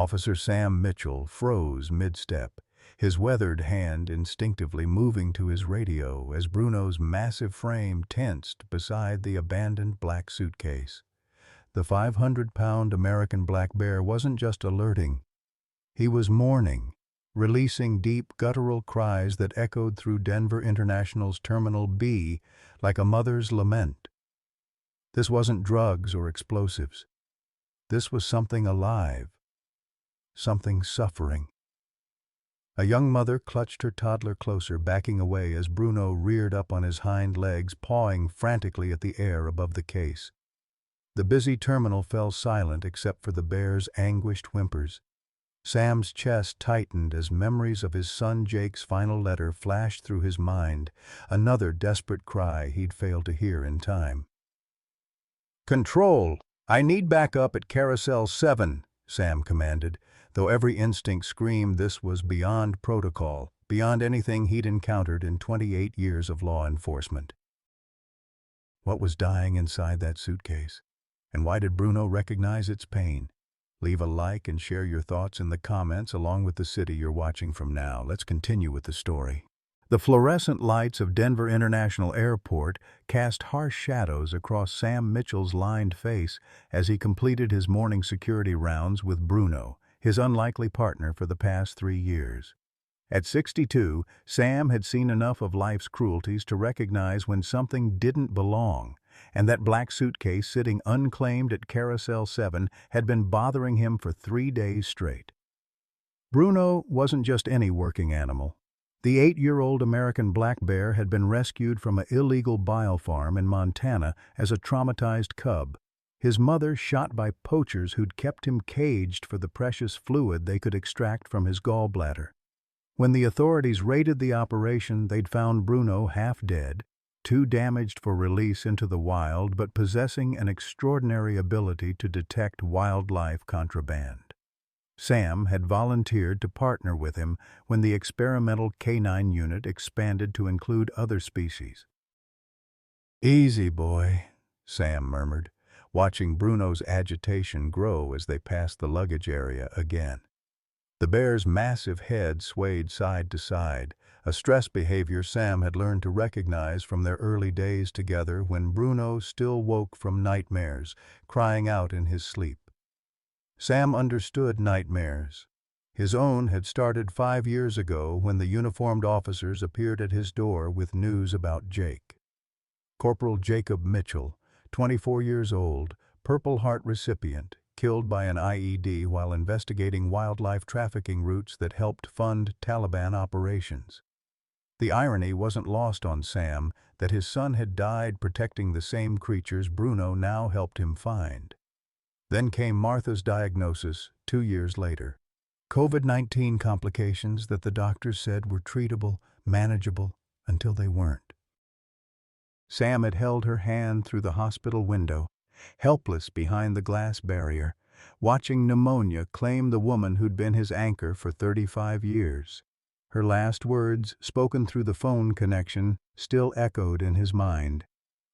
Officer Sam Mitchell froze mid-step, his weathered hand instinctively moving to his radio as Bruno's massive frame tensed beside the abandoned black suitcase. The 500-pound American black bear wasn't just alerting. He was mourning, releasing deep guttural cries that echoed through Denver International's Terminal B like a mother's lament. This wasn't drugs or explosives. This was something alive, something suffering. A young mother clutched her toddler closer, backing away as Bruno reared up on his hind legs, pawing frantically at the air above the case. The busy terminal fell silent except for the bear's anguished whimpers. Sam's chest tightened as memories of his son Jake's final letter flashed through his mind, another desperate cry he'd failed to hear in time. "Control! I need backup at Carousel 7, Sam commanded, though every instinct screamed this was beyond protocol, beyond anything he'd encountered in 28 years of law enforcement. What was dying inside that suitcase? And why did Bruno recognize its pain? Leave a like and share your thoughts in the comments along with the city you're watching from now. Let's continue with the story. The fluorescent lights of Denver International Airport cast harsh shadows across Sam Mitchell's lined face as he completed his morning security rounds with Bruno, his unlikely partner for the past 3 years. At 62, Sam had seen enough of life's cruelties to recognize when something didn't belong, and that black suitcase sitting unclaimed at Carousel 7 had been bothering him for 3 days straight. Bruno wasn't just any working animal. The 8-year-old American black bear had been rescued from an illegal biofarm in Montana as a traumatized cub, his mother shot by poachers who'd kept him caged for the precious fluid they could extract from his gallbladder. When the authorities raided the operation, they'd found Bruno half dead, too damaged for release into the wild but possessing an extraordinary ability to detect wildlife contraband. Sam had volunteered to partner with him when the experimental canine unit expanded to include other species. "Easy, boy," Sam murmured, watching Bruno's agitation grow as they passed the luggage area again. The bear's massive head swayed side to side, a stress behavior Sam had learned to recognize from their early days together when Bruno still woke from nightmares, crying out in his sleep. Sam understood nightmares. His own had started 5 years ago when the uniformed officers appeared at his door with news about Jake. Corporal Jacob Mitchell, 24 years old, Purple Heart recipient, killed by an IED while investigating wildlife trafficking routes that helped fund Taliban operations. The irony wasn't lost on Sam that his son had died protecting the same creatures Bruno now helped him find. Then came Martha's diagnosis 2 years later. COVID-19 complications that the doctors said were treatable, manageable, until they weren't. Sam had held her hand through the hospital window, helpless behind the glass barrier, watching pneumonia claim the woman who'd been his anchor for 35 years. Her last words, spoken through the phone connection, still echoed in his mind.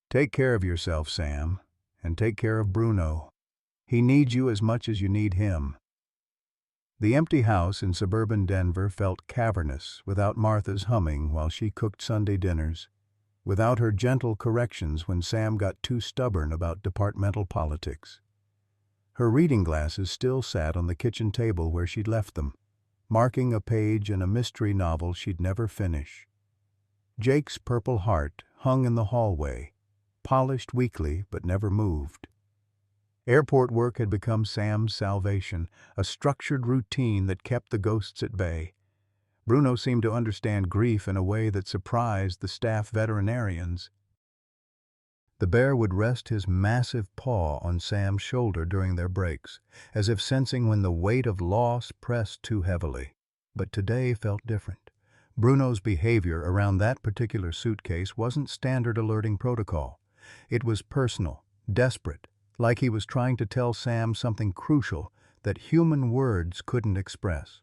"Take care of yourself, Sam, and take care of Bruno. He needs you as much as you need him." The empty house in suburban Denver felt cavernous without Martha's humming while she cooked Sunday dinners, without her gentle corrections when Sam got too stubborn about departmental politics. Her reading glasses still sat on the kitchen table where she'd left them, marking a page in a mystery novel she'd never finish. Jake's Purple Heart hung in the hallway, polished weekly but never moved. Airport work had become Sam's salvation, a structured routine that kept the ghosts at bay. Bruno seemed to understand grief in a way that surprised the staff veterinarians. The bear would rest his massive paw on Sam's shoulder during their breaks, as if sensing when the weight of loss pressed too heavily. But today felt different. Bruno's behavior around that particular suitcase wasn't standard alerting protocol. It was personal, desperate, like he was trying to tell Sam something crucial that human words couldn't express.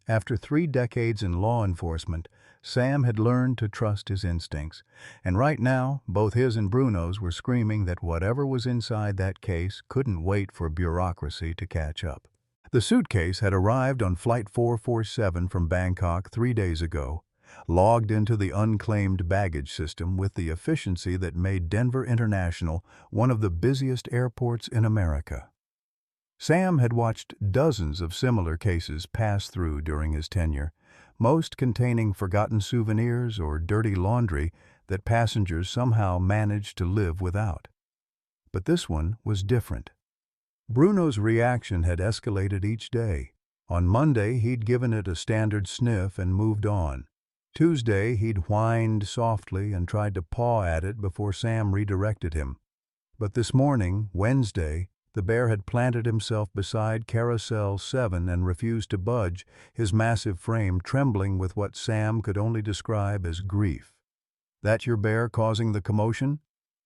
After 3 decades in law enforcement, Sam had learned to trust his instincts, and right now, both his and Bruno's were screaming that whatever was inside that case couldn't wait for bureaucracy to catch up. The suitcase had arrived on Flight 447 from Bangkok 3 days ago, logged into the unclaimed baggage system with the efficiency that made Denver International one of the busiest airports in America. Sam had watched dozens of similar cases pass through during his tenure, most containing forgotten souvenirs or dirty laundry that passengers somehow managed to live without. But this one was different. Bruno's reaction had escalated each day. On Monday, he'd given it a standard sniff and moved on. Tuesday, he'd whined softly and tried to paw at it before Sam redirected him. But this morning, Wednesday, the bear had planted himself beside Carousel 7 and refused to budge, his massive frame trembling with what Sam could only describe as grief. "That your bear causing the commotion?"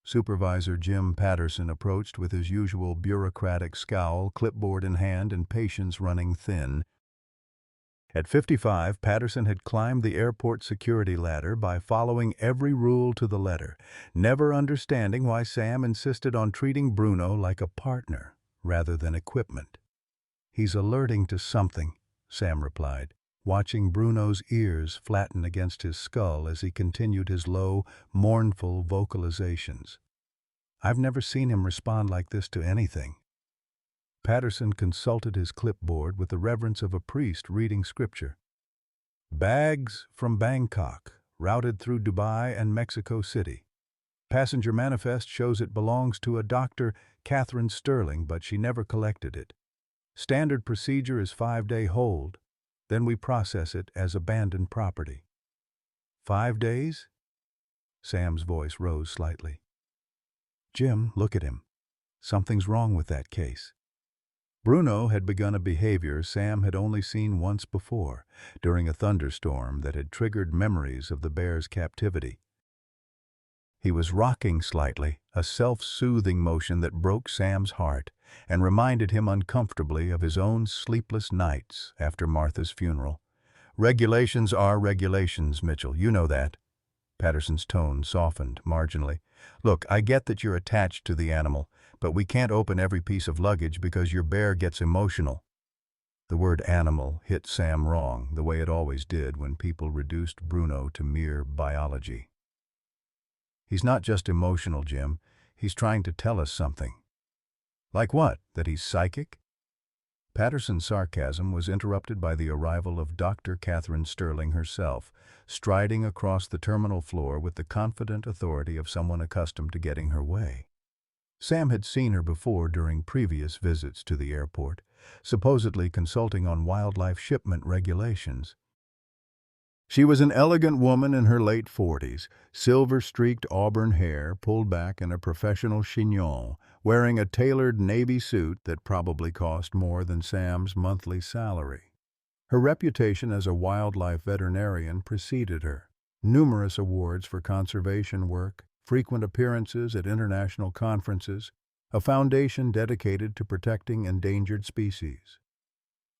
Supervisor Jim Patterson approached with his usual bureaucratic scowl, clipboard in hand and patience running thin. At 55, Patterson had climbed the airport security ladder by following every rule to the letter, never understanding why Sam insisted on treating Bruno like a partner rather than equipment. "He's alerting to something," Sam replied, watching Bruno's ears flatten against his skull as he continued his low, mournful vocalizations. "I've never seen him respond like this to anything." Patterson consulted his clipboard with the reverence of a priest reading scripture. "Bags from Bangkok, routed through Dubai and Mexico City. Passenger manifest shows it belongs to a Dr. Catherine Sterling, but she never collected it. Standard procedure is 5-day hold. Then we process it as abandoned property." 5 days? Sam's voice rose slightly. "Jim, look at him. Something's wrong with that case." Bruno had begun a behavior Sam had only seen once before, during a thunderstorm that had triggered memories of the bear's captivity. He was rocking slightly, a self-soothing motion that broke Sam's heart and reminded him uncomfortably of his own sleepless nights after Martha's funeral. "Regulations are regulations, Mitchell, you know that." Patterson's tone softened marginally. "Look, I get that you're attached to the animal, but we can't open every piece of luggage because your bear gets emotional." The word animal hit Sam wrong, the way it always did when people reduced Bruno to mere biology. "He's not just emotional, Jim. He's trying to tell us something." "Like what? That he's psychic?" Patterson's sarcasm was interrupted by the arrival of Dr. Catherine Sterling herself, striding across the terminal floor with the confident authority of someone accustomed to getting her way. Sam had seen her before during previous visits to the airport, supposedly consulting on wildlife shipment regulations. She was an elegant woman in her late 40s, silver-streaked auburn hair pulled back in a professional chignon, wearing a tailored navy suit that probably cost more than Sam's monthly salary. Her reputation as a wildlife veterinarian preceded her. Numerous awards for conservation work, frequent appearances at international conferences, a foundation dedicated to protecting endangered species.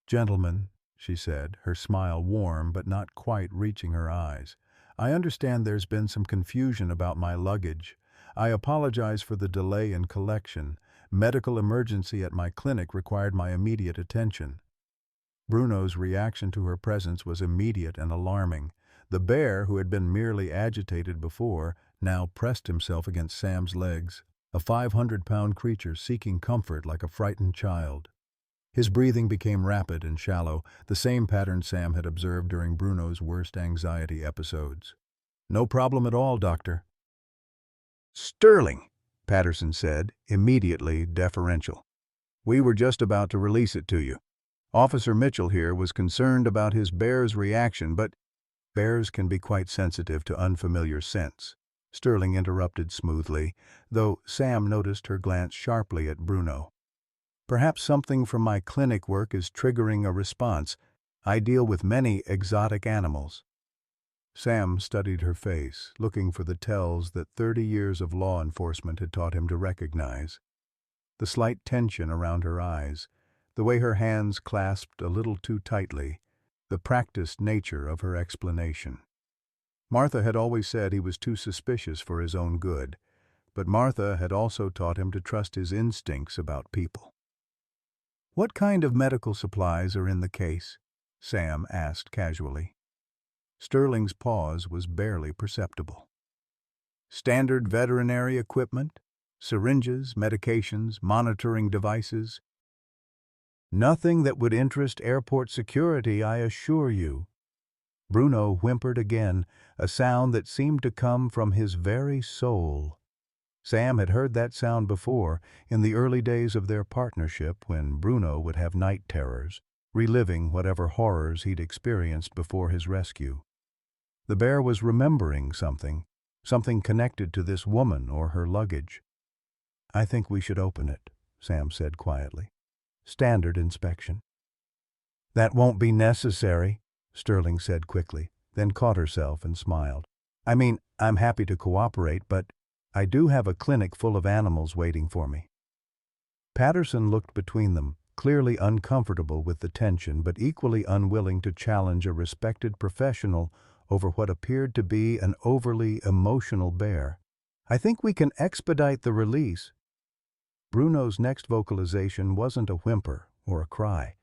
"Gentlemen," she said, her smile warm but not quite reaching her eyes, "I understand there's been some confusion about my luggage. I apologize for the delay in collection. Medical emergency at my clinic required my immediate attention." Bruno's reaction to her presence was immediate and alarming. The bear, who had been merely agitated before, now pressed himself against Sam's legs, a 500-pound creature seeking comfort like a frightened child. His breathing became rapid and shallow, the same pattern Sam had observed during Bruno's worst anxiety episodes. "No problem at all, Doctor." "Sterling," Patterson said, immediately deferential. "We were just about to release it to you. Officer Mitchell here was concerned about his bear's reaction, but bears can be quite sensitive to unfamiliar scents," Sterling interrupted smoothly, though Sam noticed her glance sharply at Bruno. "Perhaps something from my clinic work is triggering a response. I deal with many exotic animals." Sam studied her face, looking for the tells that 30 years of law enforcement had taught him to recognize. The slight tension around her eyes, the way her hands clasped a little too tightly, the practiced nature of her explanation. Martha had always said he was too suspicious for his own good, but Martha had also taught him to trust his instincts about people. "What kind of medical supplies are in the case?" Sam asked casually. Sterling's pause was barely perceptible. "Standard veterinary equipment, syringes, medications, monitoring devices. Nothing that would interest airport security, I assure you." Bruno whimpered again, a sound that seemed to come from his very soul. Sam had heard that sound before, in the early days of their partnership when Bruno would have night terrors, reliving whatever horrors he'd experienced before his rescue. The bear was remembering something, something connected to this woman or her luggage. "I think we should open it," Sam said quietly. "Standard inspection." "That won't be necessary," Sterling said quickly, then caught herself and smiled. "I mean, I'm happy to cooperate, but I do have a clinic full of animals waiting for me." Patterson looked between them, clearly uncomfortable with the tension but equally unwilling to challenge a respected professional over what appeared to be an overly emotional bear. "I think we can expedite the release." Bruno's next vocalization wasn't a whimper or a cry.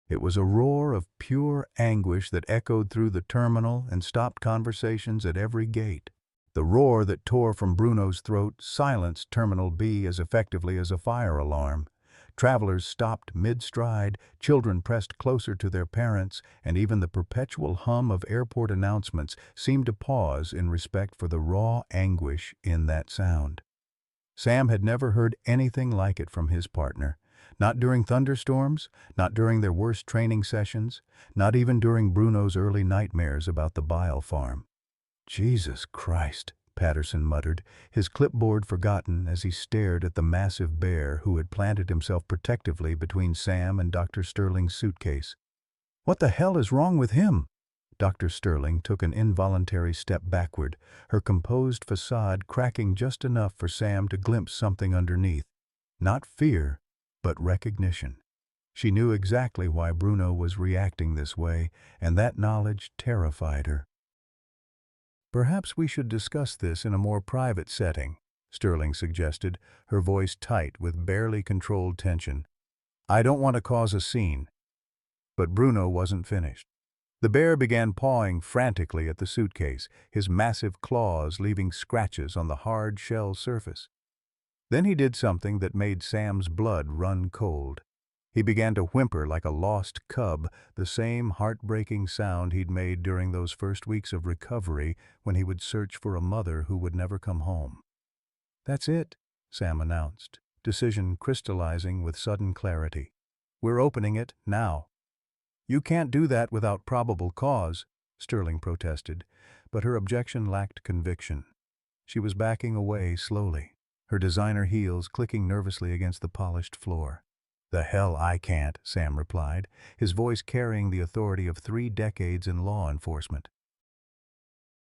It was a roar of pure anguish that echoed through the terminal and stopped conversations at every gate. The roar that tore from Bruno's throat silenced Terminal B as effectively as a fire alarm. Travelers stopped mid-stride, children pressed closer to their parents, and even the perpetual hum of airport announcements seemed to pause in respect for the raw anguish in that sound. Sam had never heard anything like it from his partner. Not during thunderstorms, not during their worst training sessions, not even during Bruno's early nightmares about the bile farm. "Jesus Christ," Patterson muttered, his clipboard forgotten as he stared at the massive bear who had planted himself protectively between Sam and Dr. Sterling's suitcase. "What the hell is wrong with him?" Dr. Sterling took an involuntary step backward, her composed facade cracking just enough for Sam to glimpse something underneath. Not fear, but recognition. She knew exactly why Bruno was reacting this way, and that knowledge terrified her. "Perhaps we should discuss this in a more private setting," Sterling suggested, her voice tight with barely controlled tension. "I don't want to cause a scene." But Bruno wasn't finished. The bear began pawing frantically at the suitcase, his massive claws leaving scratches on the hard shell surface. Then he did something that made Sam's blood run cold. He began to whimper like a lost cub, the same heartbreaking sound he'd made during those first weeks of recovery when he would search for a mother who would never come home. "That's it," Sam announced, decision crystallizing with sudden clarity. "We're opening it now." "You can't do that without probable cause," Sterling protested, but her objection lacked conviction. She was backing away slowly, her designer heels clicking nervously against the polished floor. "The hell I can't," Sam replied, his voice carrying the authority of 3 decades in law enforcement.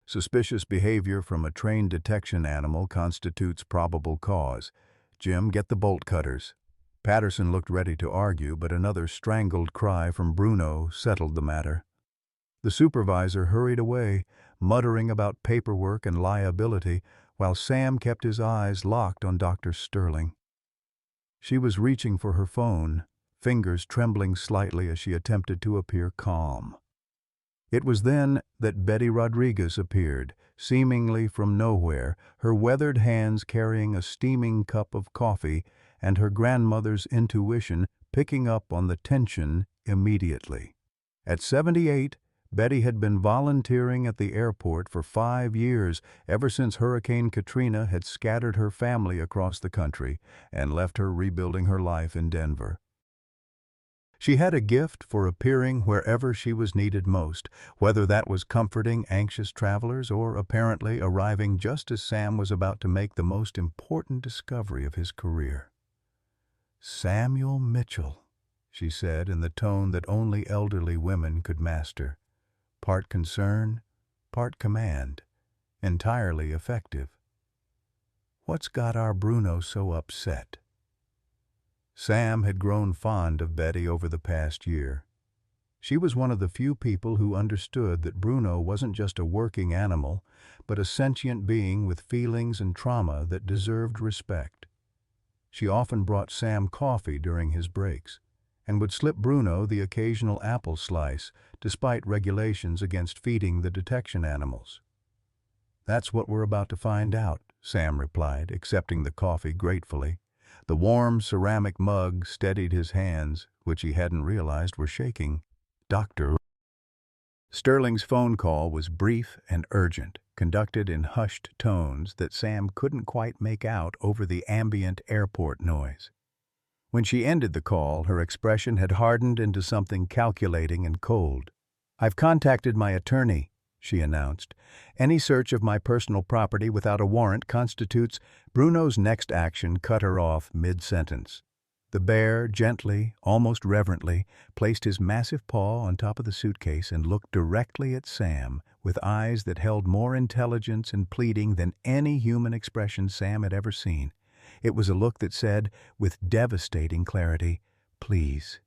"Suspicious behavior from a trained detection animal constitutes probable cause. Jim, get the bolt cutters." Patterson looked ready to argue, but another strangled cry from Bruno settled the matter. The supervisor hurried away, muttering about paperwork and liability, while Sam kept his eyes locked on Dr. Sterling. She was reaching for her phone, fingers trembling slightly as she attempted to appear calm. It was then that Betty Rodriguez appeared, seemingly from nowhere, her weathered hands carrying a steaming cup of coffee and her grandmother's intuition picking up on the tension immediately. At 78, Betty had been volunteering at the airport for 5 years, ever since Hurricane Katrina had scattered her family across the country and left her rebuilding her life in Denver. She had a gift for appearing wherever she was needed most, whether that was comforting anxious travelers or apparently arriving just as Sam was about to make the most important discovery of his career. "Samuel Mitchell," she said in the tone that only elderly women could master. Part concern, part command, entirely effective. "What's got our Bruno so upset?" Sam had grown fond of Betty over the past year. She was one of the few people who understood that Bruno wasn't just a working animal, but a sentient being with feelings and trauma that deserved respect. She often brought Sam coffee during his breaks, and would slip Bruno the occasional apple slice, despite regulations against feeding the detection animals. "That's what we're about to find out," Sam replied, accepting the coffee gratefully. The warm ceramic mug steadied his hands, which he hadn't realized were shaking. Dr. Sterling's phone call was brief and urgent, conducted in hushed tones that Sam couldn't quite make out over the ambient airport noise. When she ended the call, her expression had hardened into something calculating and cold. "I've contacted my attorney," she announced. "Any search of my personal property without a warrant constitutes—" Bruno's next action cut her off mid-sentence. The bear, gently, almost reverently, placed his massive paw on top of the suitcase and looked directly at Sam, with eyes that held more intelligence and pleading than any human expression Sam had ever seen. It was a look that said, with devastating clarity, "Please,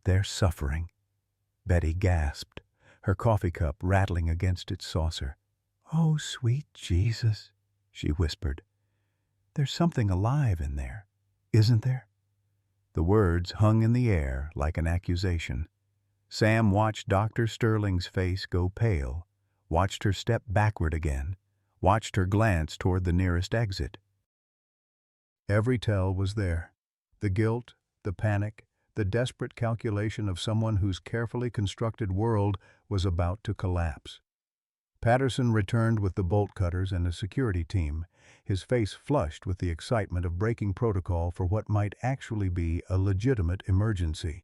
they're suffering." Betty gasped, her coffee cup rattling against its saucer. "Oh, sweet Jesus," she whispered. "There's something alive in there, isn't there?" The words hung in the air like an accusation. Sam watched Dr. Sterling's face go pale, watched her step backward again, watched her glance toward the nearest exit. Every tell was there. The guilt, the panic, the desperate calculation of someone whose carefully constructed world was about to collapse. Patterson returned with the bolt cutters and a security team, his face flushed with the excitement of breaking protocol for what might actually be a legitimate emergency.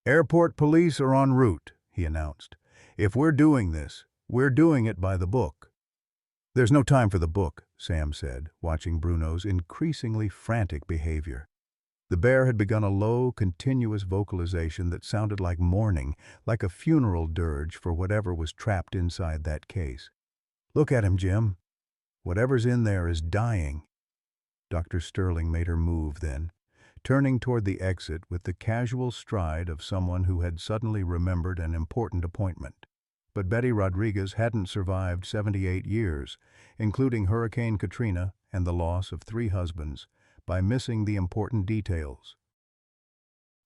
"Airport police are en route," he announced. "If we're doing this, we're doing it by the book." "There's no time for the book," Sam said, watching Bruno's increasingly frantic behavior. The bear had begun a low, continuous vocalization that sounded like mourning, like a funeral dirge for whatever was trapped inside that case. "Look at him, Jim. Whatever's in there is dying." Dr. Sterling made her move then, turning toward the exit with the casual stride of someone who had suddenly remembered an important appointment. But Betty Rodriguez hadn't survived 78 years, including Hurricane Katrina and the loss of 3 husbands, by missing the important details.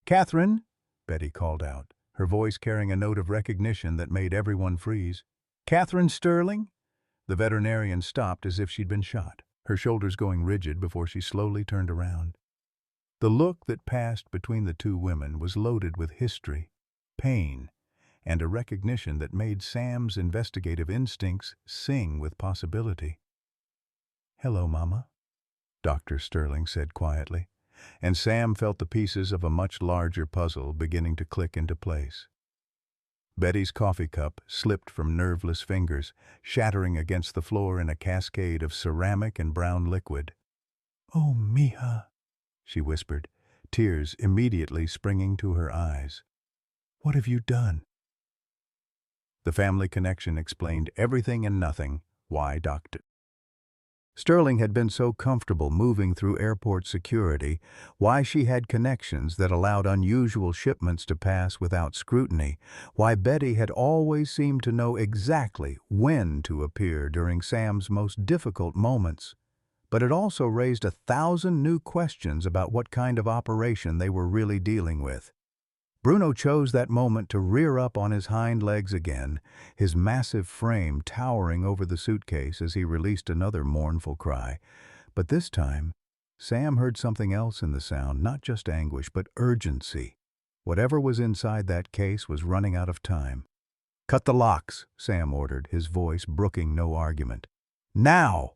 "Catherine," Betty called out, her voice carrying a note of recognition that made everyone freeze. "Catherine Sterling?" The veterinarian stopped as if she'd been shot, her shoulders going rigid before she slowly turned around. The look that passed between the two women was loaded with history, pain, and a recognition that made Sam's investigative instincts sing with possibility. "Hello, Mama," Dr. Sterling said quietly, and Sam felt the pieces of a much larger puzzle beginning to click into place. Betty's coffee cup slipped from nerveless fingers, shattering against the floor in a cascade of ceramic and brown liquid. "Oh, mija," she whispered, tears immediately springing to her eyes. "What have you done?" The family connection explained everything and nothing. Why Dr. Sterling had been so comfortable moving through airport security, why she had connections that allowed unusual shipments to pass without scrutiny, why Betty had always seemed to know exactly when to appear during Sam's most difficult moments. But it also raised 1,000 new questions about what kind of operation they were really dealing with. Bruno chose that moment to rear up on his hind legs again, his massive frame towering over the suitcase as he released another mournful cry. But this time, Sam heard something else in the sound, not just anguish, but urgency. Whatever was inside that case was running out of time. "Cut the locks," Sam ordered, his voice brooking no argument. "Now!"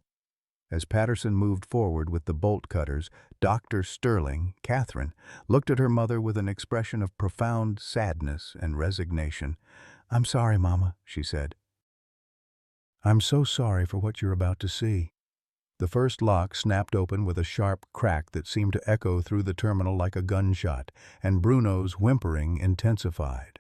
As Patterson moved forward with the bolt cutters, Dr. Sterling, Catherine, looked at her mother with an expression of profound sadness and resignation. "I'm sorry, Mama," she said. "I'm so sorry for what you're about to see." The first lock snapped open with a sharp crack that seemed to echo through the terminal like a gunshot, and Bruno's whimpering intensified.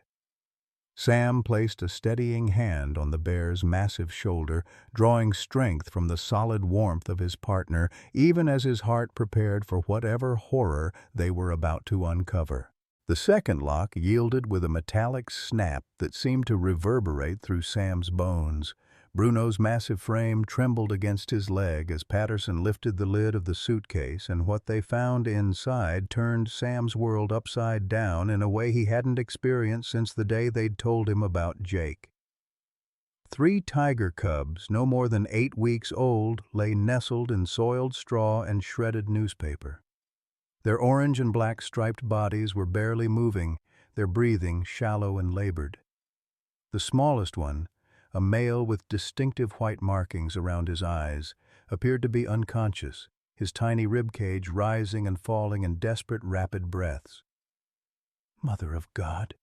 Sam placed a steadying hand on the bear's massive shoulder, drawing strength from the solid warmth of his partner, even as his heart prepared for whatever horror they were about to uncover. The second lock yielded with a metallic snap that seemed to reverberate through Sam's bones, Bruno's massive frame trembled against his leg as Patterson lifted the lid of the suitcase, and what they found inside turned Sam's world upside down in a way he hadn't experienced since the day they'd told him about Jake. 3 tiger cubs, no more than 8 weeks old, lay nestled in soiled straw and shredded newspaper. Their orange and black striped bodies were barely moving, their breathing shallow and labored. The smallest one, a male with distinctive white markings around his eyes, appeared to be unconscious, his tiny ribcage rising and falling in desperate, rapid breaths. "Mother of God,"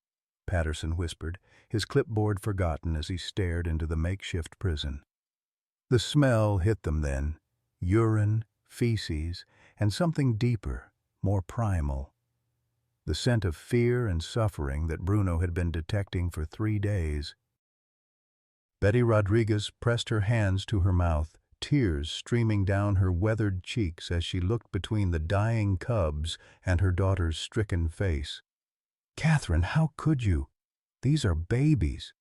Patterson whispered, his clipboard forgotten as he stared into the makeshift prison. The smell hit them then, urine, feces, and something deeper, more primal. The scent of fear and suffering that Bruno had been detecting for 3 days. Betty Rodriguez pressed her hands to her mouth, tears streaming down her weathered cheeks as she looked between the dying cubs and her daughter's stricken face. "Catherine, how could you? These are babies."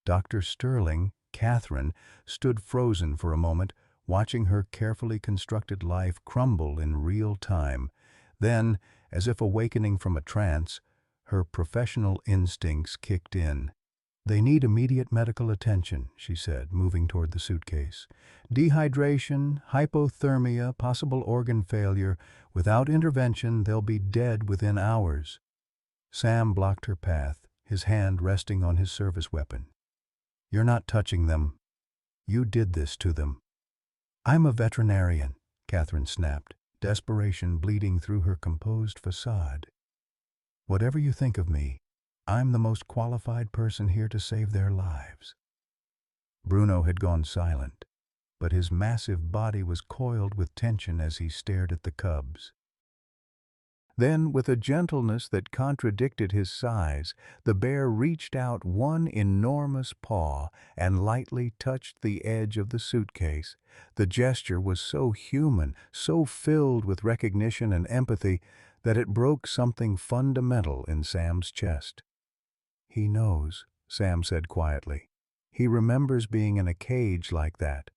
Dr. Sterling, Catherine, stood frozen for a moment, watching her carefully constructed life crumble in real time. Then, as if awakening from a trance, her professional instincts kicked in. "They need immediate medical attention," she said, moving toward the suitcase. "Dehydration, hypothermia, possible organ failure. Without intervention, they'll be dead within hours." Sam blocked her path, his hand resting on his service weapon. "You're not touching them. You did this to them." "I'm a veterinarian," Catherine snapped, desperation bleeding through her composed facade. "Whatever you think of me, I'm the most qualified person here to save their lives." Bruno had gone silent, but his massive body was coiled with tension as he stared at the cubs. Then, with a gentleness that contradicted his size, the bear reached out one enormous paw and lightly touched the edge of the suitcase. The gesture was so human, so filled with recognition and empathy, that it broke something fundamental in Sam's chest. "He knows," Sam said quietly. "He remembers being in a cage like that."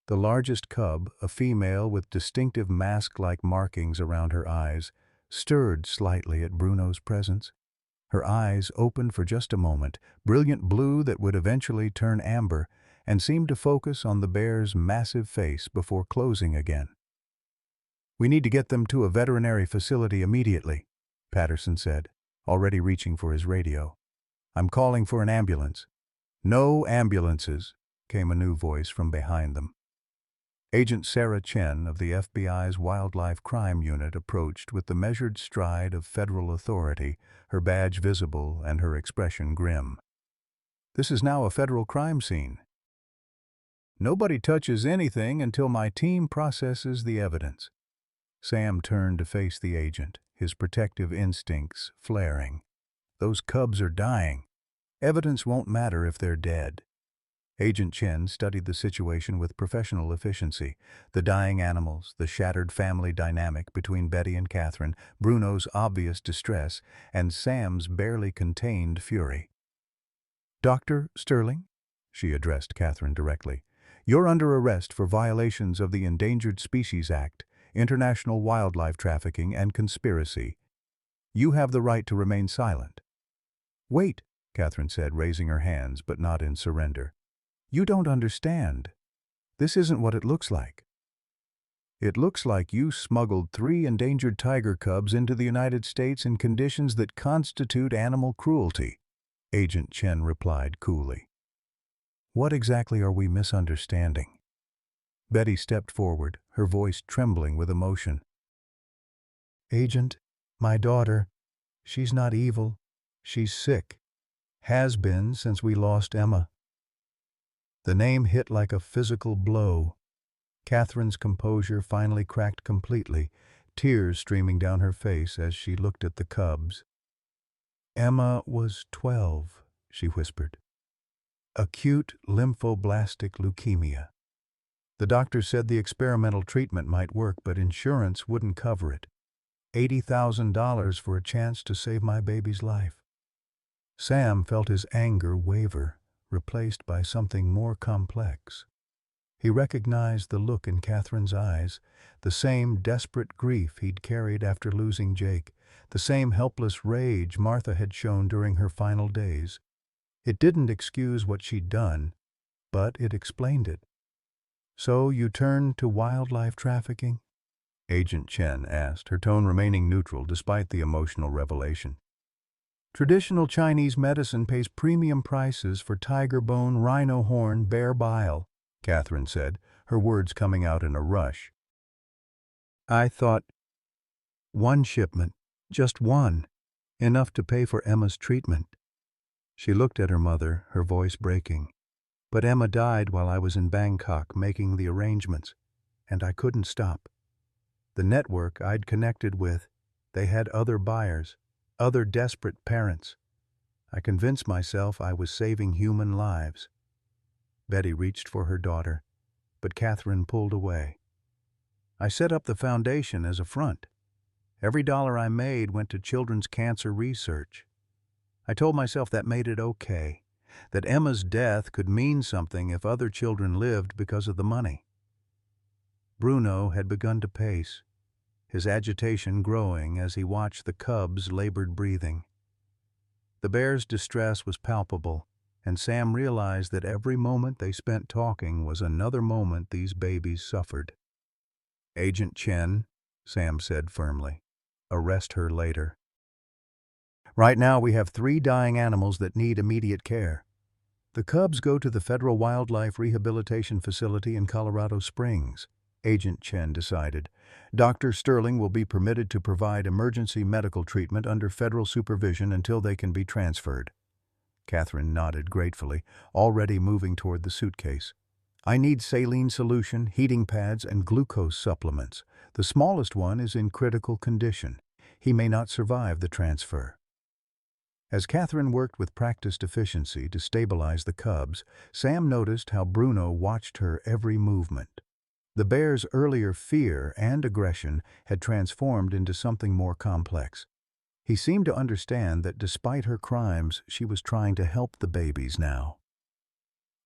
The largest cub, a female with distinctive mask-like markings around her eyes, stirred slightly at Bruno's presence. Her eyes opened for just a moment, brilliant blue that would eventually turn amber, and seemed to focus on the bear's massive face before closing again. "We need to get them to a veterinary facility immediately," Patterson said, already reaching for his radio. "I'm calling for an ambulance." "No ambulances," came a new voice from behind them. Agent Sarah Chen of the FBI's Wildlife Crime Unit approached with the measured stride of federal authority, her badge visible and her expression grim. "This is now a federal crime scene. Nobody touches anything until my team processes the evidence." Sam turned to face the agent, his protective instincts flaring. "Those cubs are dying. Evidence won't matter if they're dead." Agent Chen studied the situation with professional efficiency. The dying animals, the shattered family dynamic between Betty and Catherine, Bruno's obvious distress, and Sam's barely contained fury. "Dr. Sterling," she addressed Catherine directly, "you're under arrest for violations of the Endangered Species Act, international wildlife trafficking, and conspiracy. You have the right to remain silent." "Wait," Catherine said, raising her hands, but not in surrender. "You don't understand. This isn't what it looks like." "It looks like you smuggled 3 endangered tiger cubs into the United States in conditions that constitute animal cruelty," Agent Chen replied coolly. "What exactly are we misunderstanding?" Betty stepped forward, her voice trembling with emotion. "Agent, my daughter, she's not evil. She's sick. Has been since we lost Emma." The name hit like a physical blow. Catherine's composure finally cracked completely, tears streaming down her face as she looked at the cubs. "Emma was 12, she whispered. "Acute lymphoblastic leukemia. The doctor said the experimental treatment might work, but insurance wouldn't cover it. $80,000 for a chance to save my baby's life." Sam felt his anger waver, replaced by something more complex. He recognized the look in Catherine's eyes, the same desperate grief he'd carried after losing Jake, the same helpless rage Martha had shown during her final days. It didn't excuse what she'd done, but it explained it. "So you turned to wildlife trafficking?" Agent Chen asked, her tone remaining neutral despite the emotional revelation. "Traditional Chinese medicine pays premium prices for tiger bone, rhino horn, bear bile," Catherine said, her words coming out in a rush. "I thought one shipment, just one, enough to pay for Emma's treatment." She looked at her mother, her voice breaking. "But Emma died while I was in Bangkok making the arrangements, and I couldn't stop. The network I'd connected with, they had other buyers, other desperate parents. I convinced myself I was saving human lives." Betty reached for her daughter, but Catherine pulled away. "I set up the foundation as a front. Every dollar I made went to children's cancer research. I told myself that made it okay, that Emma's death could mean something if other children lived because of the money." Bruno had begun to pace, his agitation growing as he watched the cubs' labored breathing. The bear's distress was palpable, and Sam realized that every moment they spent talking was another moment these babies suffered. "Agent Chen," Sam said firmly, "arrest her later. Right now we have 3 dying animals that need immediate care. The cubs go to the Federal Wildlife Rehabilitation Facility in Colorado Springs," Agent Chen decided. "Dr. Sterling will be permitted to provide emergency medical treatment under federal supervision until they can be transferred." Catherine nodded gratefully, already moving toward the suitcase. "I need saline solution, heating pads, and glucose supplements. The smallest one is in critical condition. He may not survive the transfer." As Catherine worked with practiced efficiency to stabilize the cubs, Sam noticed how Bruno watched her every movement. The bear's earlier fear and aggression had transformed into something more complex. He seemed to understand that despite her crimes, she was trying to help the babies now.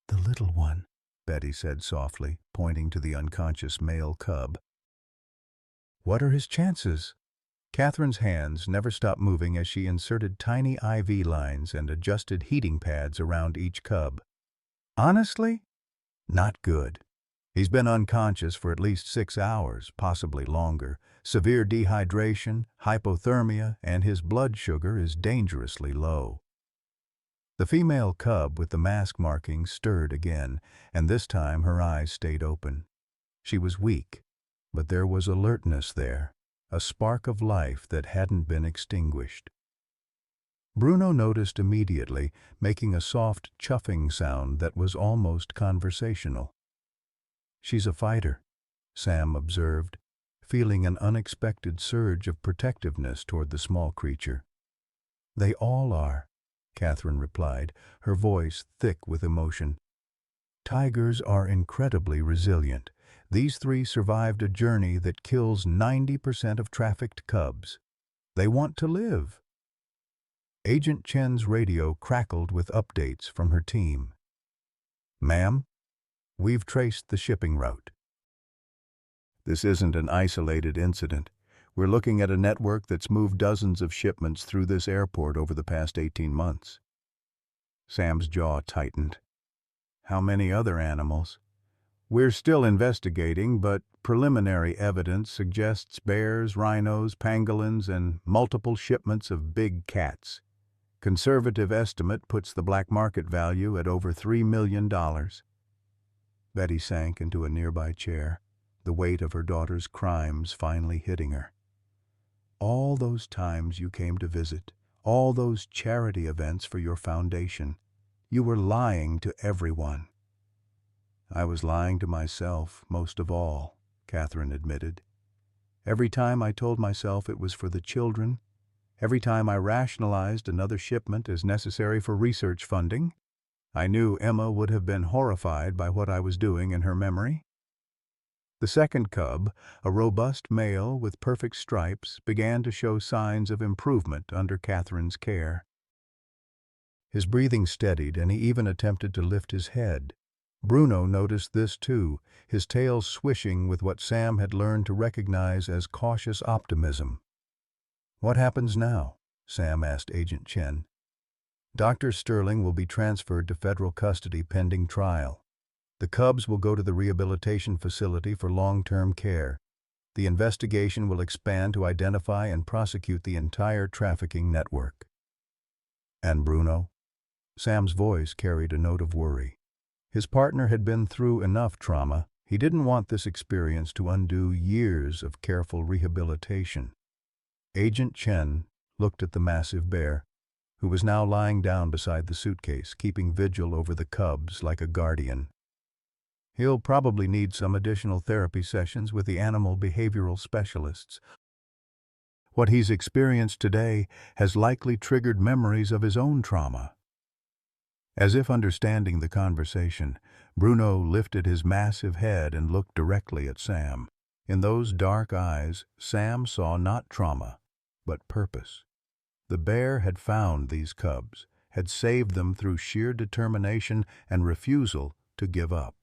"The little one," Betty said softly, pointing to the unconscious male cub. "What are his chances?" Catherine's hands never stopped moving as she inserted tiny IV lines and adjusted heating pads around each cub. "Honestly, not good. He's been unconscious for at least 6 hours, possibly longer. Severe dehydration, hypothermia, and his blood sugar is dangerously low." The female cub with the mask markings stirred again, and this time her eyes stayed open. She was weak, but there was alertness there, a spark of life that hadn't been extinguished. Bruno noticed immediately, making a soft chuffing sound that was almost conversational. "She's a fighter," Sam observed, feeling an unexpected surge of protectiveness toward the small creature. "They all are," Catherine replied, her voice thick with emotion. "Tigers are incredibly resilient. These 3 survived a journey that kills 90% of trafficked cubs. They want to live." Agent Chen's radio crackled with updates from her team. "Ma'am, we've traced the shipping route. This isn't an isolated incident. We're looking at a network that's moved dozens of shipments through this airport over the past 18 months. Sam's jaw tightened. "How many other animals?" "We're still investigating, but preliminary evidence suggests bears, rhinos, pangolins, and multiple shipments of big cats. Conservative estimate puts the black market value at over $3 million. Betty sank into a nearby chair, the weight of her daughter's crimes finally hitting her. "All those times you came to visit, all those charity events for your foundation, you were lying to everyone." "I was lying to myself, most of all," Catherine admitted. "Every time I told myself it was for the children, every time I rationalized another shipment as necessary for research funding, I knew Emma would have been horrified by what I was doing in her memory." The second cub, a robust male with perfect stripes, began to show signs of improvement under Catherine's care. His breathing steadied, and he even attempted to lift his head. Bruno noticed this too, his tail swishing with what Sam had learned to recognize as cautious optimism. "What happens now?" Sam asked Agent Chen. "Dr. Sterling will be transferred to federal custody pending trial. The cubs will go to the rehabilitation facility for long-term care. The investigation will expand to identify and prosecute the entire trafficking network." "And Bruno?" Sam's voice carried a note of worry. His partner had been through enough trauma. He didn't want this experience to undo years of careful rehabilitation. Agent Chen looked at the massive bear, who was now lying down beside the suitcase, keeping vigil over the cubs like a guardian. "He'll probably need some additional therapy sessions with the animal behavioral specialists. What he's experienced today has likely triggered memories of his own trauma." As if understanding the conversation, Bruno lifted his massive head and looked directly at Sam. In those dark eyes, Sam saw not trauma, but purpose. The bear had found these cubs, had saved them through sheer determination and refusal to give up.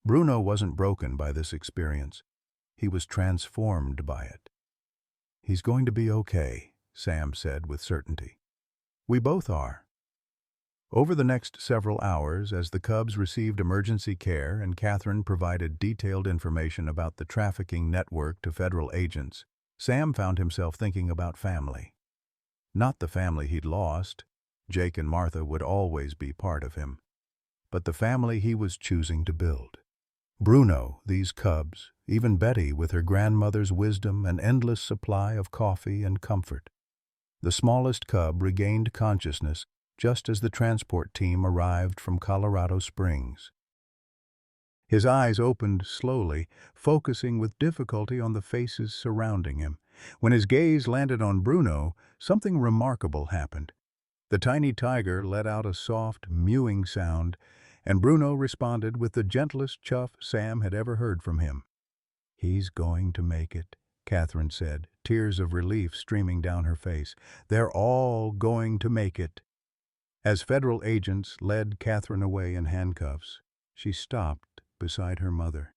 Bruno wasn't broken by this experience. He was transformed by it. "He's going to be okay," Sam said with certainty. "We both are." Over the next several hours, as the cubs received emergency care and Catherine provided detailed information about the trafficking network to federal agents, Sam found himself thinking about family. Not the family he'd lost. Jake and Martha would always be part of him. But the family he was choosing to build. Bruno, these cubs, even Betty with her grandmother's wisdom and endless supply of coffee and comfort. The smallest cub regained consciousness just as the transport team arrived from Colorado Springs. His eyes opened slowly, focusing with difficulty on the faces surrounding him. When his gaze landed on Bruno, something remarkable happened. The tiny tiger let out a soft, mewing sound, and Bruno responded with the gentlest chuff Sam had ever heard from him. "He's going to make it," Catherine said, tears of relief streaming down her face. "They're all going to make it." As federal agents led Catherine away in handcuffs, she stopped beside her mother.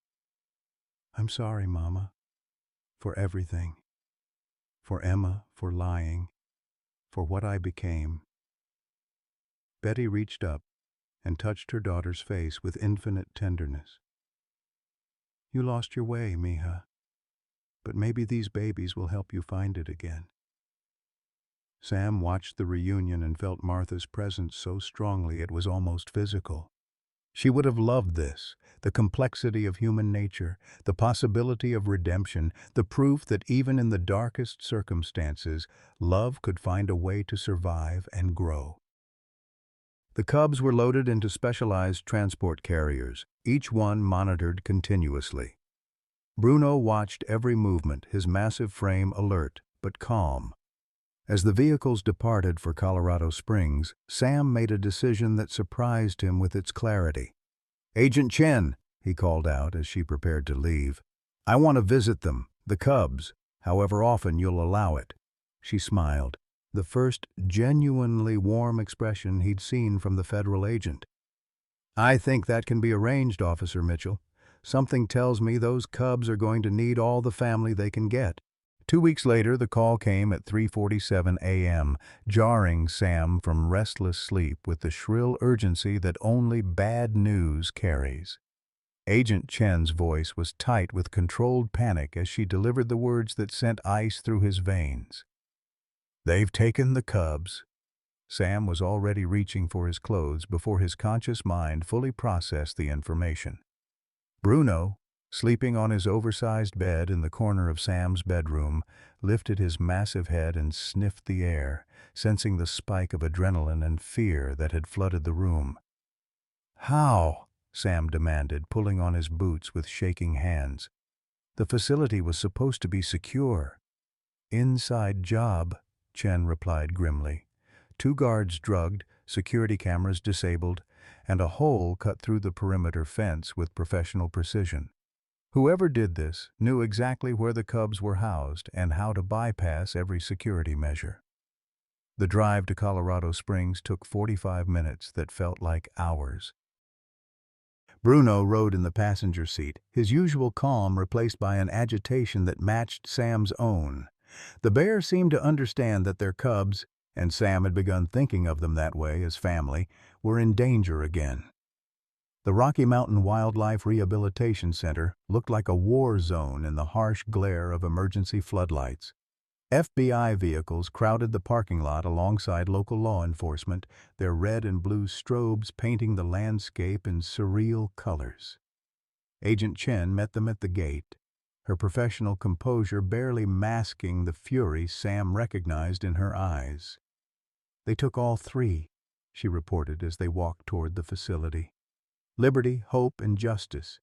"I'm sorry, Mama, for everything. For Emma, for lying, for what I became." Betty reached up and touched her daughter's face with infinite tenderness. "You lost your way, Mija, but maybe these babies will help you find it again." Sam watched the reunion and felt Martha's presence so strongly it was almost physical. She would have loved this, the complexity of human nature, the possibility of redemption, the proof that even in the darkest circumstances, love could find a way to survive and grow. The cubs were loaded into specialized transport carriers, each one monitored continuously. Bruno watched every movement, his massive frame alert but calm. As the vehicles departed for Colorado Springs, Sam made a decision that surprised him with its clarity. "Agent Chen," he called out as she prepared to leave. "I want to visit them, the cubs, however often you'll allow it." She smiled, the first genuinely warm expression he'd seen from the federal agent. "I think that can be arranged, Officer Mitchell. Something tells me those cubs are going to need all the family they can get." 2 weeks later, the call came at 3:47 a.m., jarring Sam from restless sleep with the shrill urgency that only bad news carries. Agent Chen's voice was tight with controlled panic as she delivered the words that sent ice through his veins. "They've taken the cubs." Sam was already reaching for his clothes before his conscious mind fully processed the information. Bruno, sleeping on his oversized bed in the corner of Sam's bedroom, lifted his massive head and sniffed the air, sensing the spike of adrenaline and fear that had flooded the room. "How?" Sam demanded, pulling on his boots with shaking hands. "The facility was supposed to be secure." "Inside job," Chen replied grimly. 2 guards drugged, security cameras disabled, and a hole cut through the perimeter fence with professional precision. Whoever did this knew exactly where the cubs were housed and how to bypass every security measure. The drive to Colorado Springs took 45 minutes that felt like hours. Bruno rode in the passenger seat, his usual calm replaced by an agitation that matched Sam's own. The bear seemed to understand that their cubs, and Sam had begun thinking of them that way as family, were in danger again. The Rocky Mountain Wildlife Rehabilitation Center looked like a war zone in the harsh glare of emergency floodlights. FBI vehicles crowded the parking lot alongside local law enforcement, their red and blue strobes painting the landscape in surreal colors. Agent Chen met them at the gate, her professional composure barely masking the fury Sam recognized in her eyes. "They took all three," she reported as they walked toward the facility. "Liberty, hope, and justice.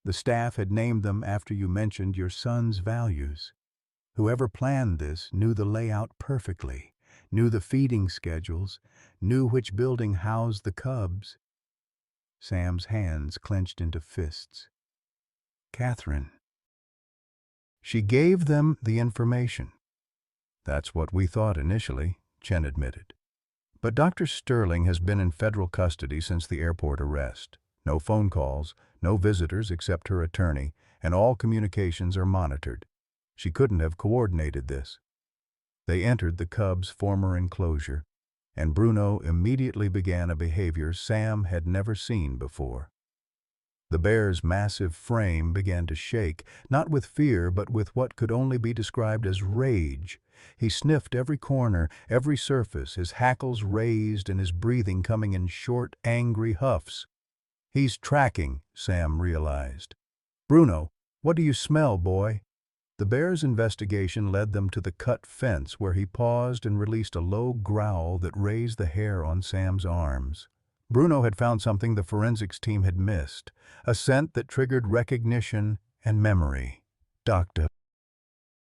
The staff had named them after you mentioned your son's values. Whoever planned this knew the layout perfectly, knew the feeding schedules, knew which building housed the cubs." Sam's hands clenched into fists. "Catherine." "She gave them the information." "That's what we thought initially," Chen admitted. "But Dr. Sterling has been in federal custody since the airport arrest. No phone calls, no visitors except her attorney, and all communications are monitored. She couldn't have coordinated this." They entered the cub's former enclosure, and Bruno immediately began a behavior Sam had never seen before. The bear's massive frame began to shake, not with fear but with what could only be described as rage. He sniffed every corner, every surface, his hackles raised and his breathing coming in short, angry huffs. "He's tracking," Sam realized. "Bruno, what do you smell, boy?" The bear's investigation led them to the cut fence where he paused and released a low growl that raised the hair on Sam's arms. Bruno had found something the forensics team had missed, a scent that triggered recognition and memory. Dr.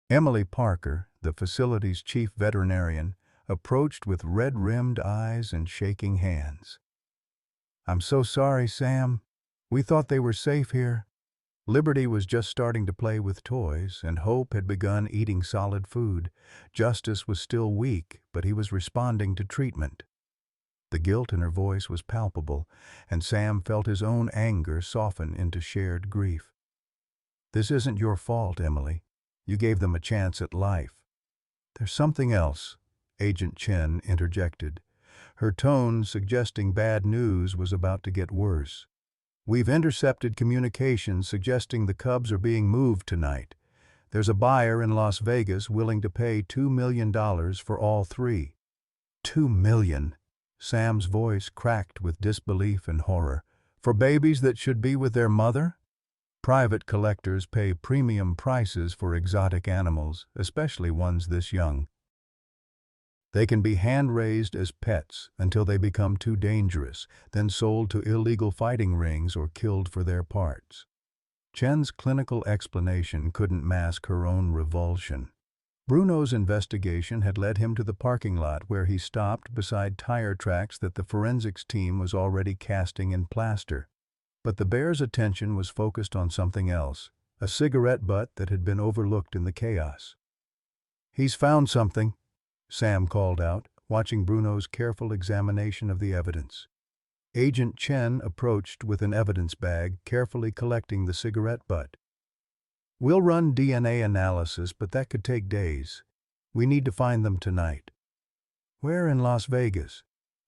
Emily Parker, the facility's chief veterinarian, approached with red-rimmed eyes and shaking hands. "I'm so sorry, Sam. We thought they were safe here." Liberty was just starting to play with toys, and Hope had begun eating solid food. Justice was still weak, but he was responding to treatment. The guilt in her voice was palpable, and Sam felt his own anger soften into shared grief. "This isn't your fault, Emily. You gave them a chance at life." "There's something else," Agent Chen interjected. Her tone suggesting bad news was about to get worse. "We've intercepted communications suggesting the cubs are being moved tonight. There's a buyer in Las Vegas willing to pay $2 million for all three." $2 million? Sam's voice cracked with disbelief and horror. "For babies that should be with their mother?" Private collectors pay premium prices for exotic animals, especially ones this young. They can be hand-raised as pets until they become too dangerous, then sold to illegal fighting rings or killed for their parts. Chen's clinical explanation couldn't mask her own revulsion. Bruno's investigation had led him to the parking lot where he stopped beside tire tracks that the forensics team was already casting in plaster. But the bear's attention was focused on something else, a cigarette butt that had been overlooked in the chaos. "He's found something," Sam called out, watching Bruno's careful examination of the evidence. Agent Chen approached with an evidence bag, carefully collecting the cigarette butt. "We'll run DNA analysis, but that could take days. We need to find them tonight." "Where in Las Vegas?"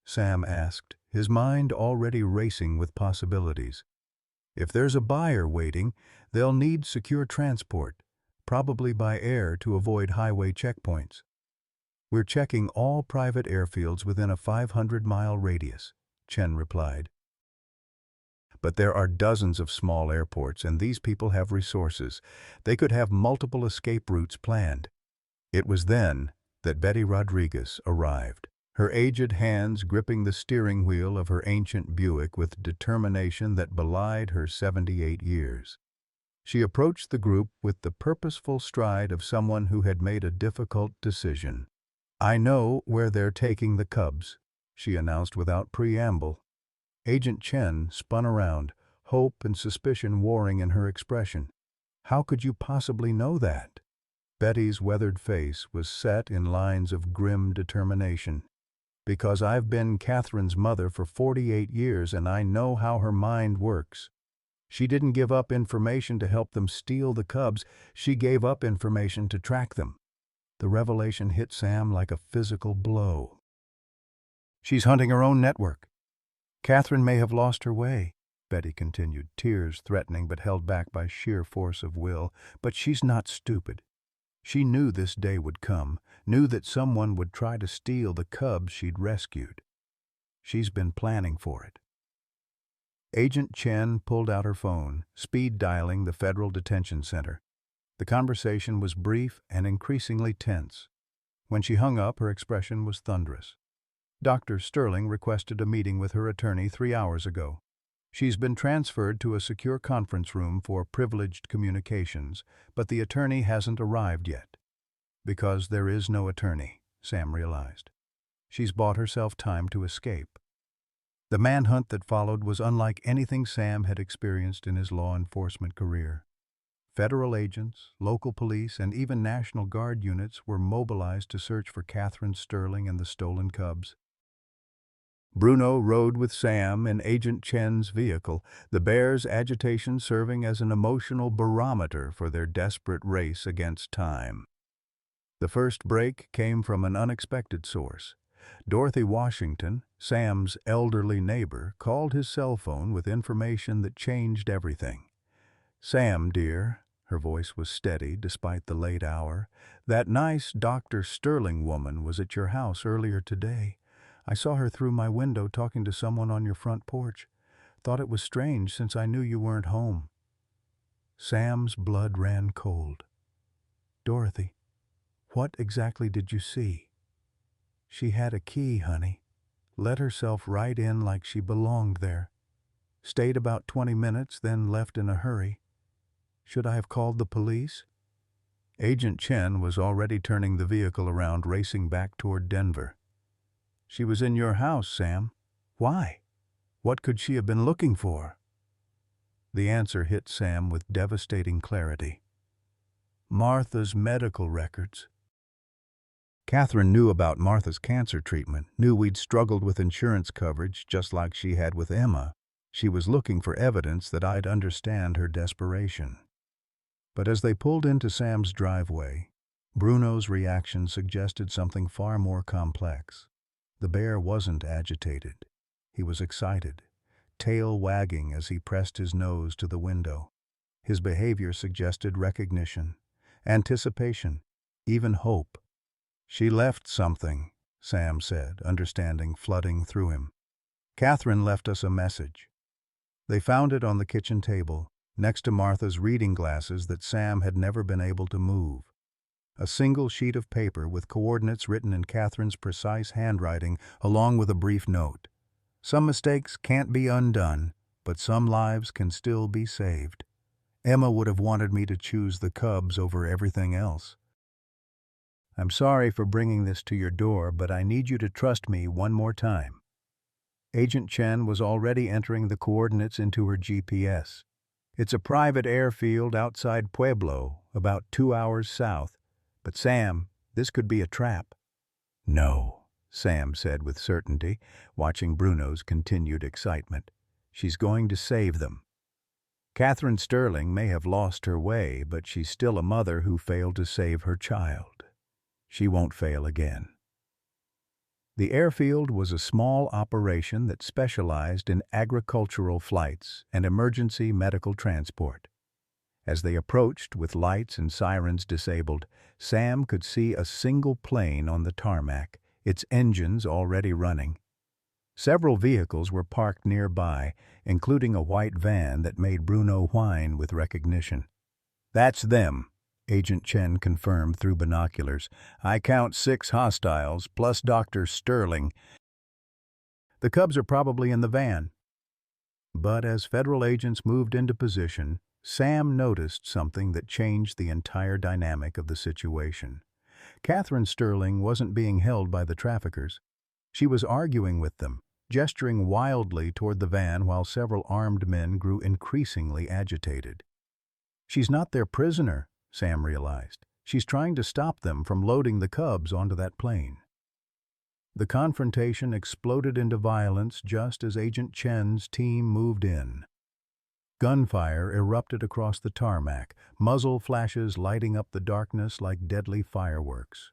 Sam asked, his mind already racing with possibilities. "If there's a buyer waiting, they'll need secure transport, probably by air to avoid highway checkpoints. We're checking all private airfields within a 500-mile radius," Chen replied. "But there are dozens of small airports, and these people have resources. They could have multiple escape routes planned." It was then that Betty Rodriguez arrived, her aged hands gripping the steering wheel of her ancient Buick with determination that belied her 78 years. She approached the group with the purposeful stride of someone who had made a difficult decision. "I know where they're taking the cubs," she announced without preamble. Agent Chen spun around, hope and suspicion warring in her expression. "How could you possibly know that?" Betty's weathered face was set in lines of grim determination. Because I've been Catherine's mother for 48 years and I know how her mind works. She didn't give up information to help them steal the cubs, she gave up information to track them. The revelation hit Sam like a physical blow. She's hunting her own network. Catherine may have lost her way, Betty continued, tears threatening but held back by sheer force of will, but she's not stupid. She knew this day would come, knew that someone would try to steal the cubs she'd rescued. She's been planning for it. Agent Chen pulled out her phone, speed dialing the Federal Detention Center. The conversation was brief and increasingly tense. When she hung up, her expression was thunderous. Dr. Sterling requested a meeting with her attorney 3 hours ago. She's been transferred to a secure conference room for privileged communications, but the attorney hasn't arrived yet. Because there is no attorney, Sam realized. She's bought herself time to escape. The manhunt that followed was unlike anything Sam had experienced in his law enforcement career. Federal agents, local police, and even National Guard units were mobilized to search for Catherine Sterling and the stolen cubs. Bruno rode with Sam in Agent Chen's vehicle, the bear's agitation serving as an emotional barometer for their desperate race against time. The first break came from an unexpected source. Dorothy Washington, Sam's elderly neighbor, called his cell phone with information that changed everything. "Sam, dear," her voice was steady despite the late hour, "that nice Dr. Sterling woman was at your house earlier today. I saw her through my window talking to someone on your front porch. Thought it was strange since I knew you weren't home." Sam's blood ran cold. "Dorothy, what exactly did you see?" "She had a key, honey. Let herself right in like she belonged there. Stayed about 20 minutes, then left in a hurry. Should I have called the police?" Agent Chen was already turning the vehicle around, racing back toward Denver. "She was in your house, Sam. Why? What could she have been looking for?" The answer hit Sam with devastating clarity. Martha's medical records. Catherine knew about Martha's cancer treatment, knew we'd struggled with insurance coverage just like she had with Emma. She was looking for evidence that I'd understand her desperation. But as they pulled into Sam's driveway, Bruno's reaction suggested something far more complex. The bear wasn't agitated. He was excited, tail wagging as he pressed his nose to the window. His behavior suggested recognition, anticipation, even hope. "She left something," Sam said, understanding flooding through him. "Catherine left us a message." They found it on the kitchen table, next to Martha's reading glasses that Sam had never been able to move. A single sheet of paper with coordinates written in Catherine's precise handwriting, along with a brief note. "Some mistakes can't be undone, but some lives can still be saved. Emma would have wanted me to choose the cubs over everything else. I'm sorry for bringing this to your door, but I need you to trust me one more time." Agent Chen was already entering the coordinates into her GPS. "It's a private airfield outside Pueblo, about 2 hours south. But Sam, this could be a trap." "No," Sam said with certainty, watching Bruno's continued excitement. "She's going to save them. Catherine Sterling may have lost her way, but she's still a mother who failed to save her child. She won't fail again." The airfield was a small operation that specialized in agricultural flights and emergency medical transport. As they approached with lights and sirens disabled, Sam could see a single plane on the tarmac, its engines already running. Several vehicles were parked nearby, including a white van that made Bruno whine with recognition. "That's them," Agent Chen confirmed through binoculars. "I count 6 hostiles, plus Dr. Sterling. The cubs are probably in the van." But as federal agents moved into position, Sam noticed something that changed the entire dynamic of the situation. Catherine Sterling wasn't being held by the traffickers. She was arguing with them, gesturing wildly toward the van while several armed men grew increasingly agitated. "She's not their prisoner," Sam realized. She's trying to stop them from loading the cubs onto that plane. The confrontation exploded into violence just as Agent Chen's team moved in. Gunfire erupted across the tarmac, muzzle flashes lighting up the darkness like deadly fireworks.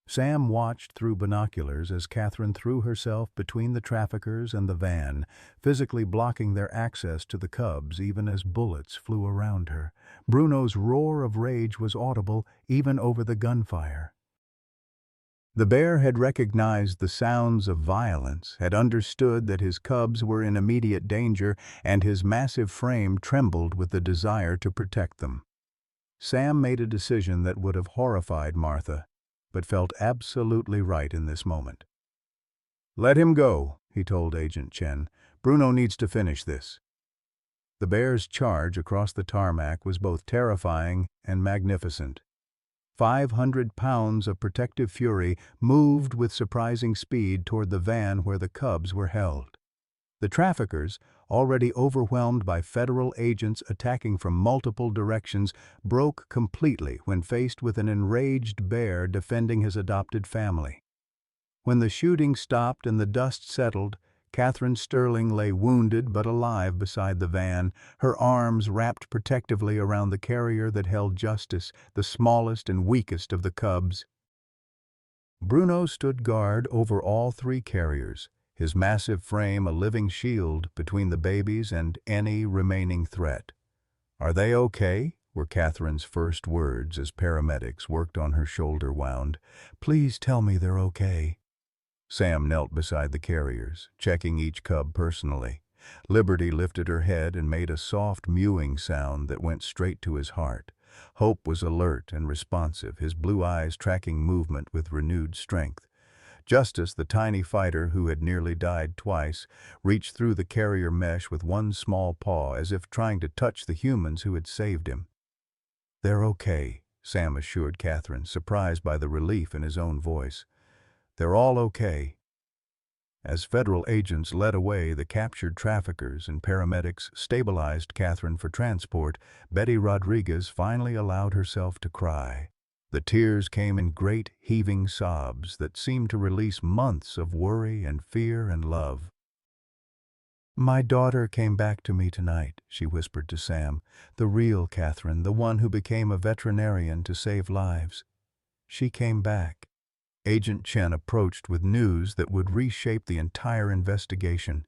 Sam watched through binoculars as Catherine threw herself between the traffickers and the van, physically blocking their access to the cubs even as bullets flew around her. Bruno's roar of rage was audible even over the gunfire. The bear had recognized the sounds of violence, had understood that his cubs were in immediate danger, and his massive frame trembled with the desire to protect them. Sam made a decision that would have horrified Martha, but felt absolutely right in this moment. "Let him go," he told Agent Chen. "Bruno needs to finish this." The bear's charge across the tarmac was both terrifying and magnificent. 500 pounds of protective fury moved with surprising speed toward the van where the cubs were held. The traffickers, already overwhelmed by federal agents attacking from multiple directions, broke completely when faced with an enraged bear defending his adopted family. When the shooting stopped and the dust settled, Catherine Sterling lay wounded but alive beside the van, her arms wrapped protectively around the carrier that held Justice, the smallest and weakest of the cubs. Bruno stood guard over all three carriers, his massive frame a living shield between the babies and any remaining threat. "Are they okay?" were Catherine's first words as paramedics worked on her shoulder wound. "Please tell me they're okay." Sam knelt beside the carriers, checking each cub personally. Liberty lifted her head and made a soft mewing sound that went straight to his heart. Hope was alert and responsive, his blue eyes tracking movement with renewed strength. Justice, the tiny fighter who had nearly died twice, reached through the carrier mesh with one small paw as if trying to touch the humans who had saved him. "They're okay," Sam assured Catherine, surprised by the relief in his own voice. "They're all okay." As federal agents led away the captured traffickers and paramedics stabilized Catherine for transport, Betty Rodriguez finally allowed herself to cry. The tears came in great, heaving sobs that seemed to release months of worry and fear and love. "My daughter came back to me tonight," she whispered to Sam. "The real Catherine, the one who became a veterinarian to save lives. She came back." Agent Chen approached with news that would reshape the entire investigation.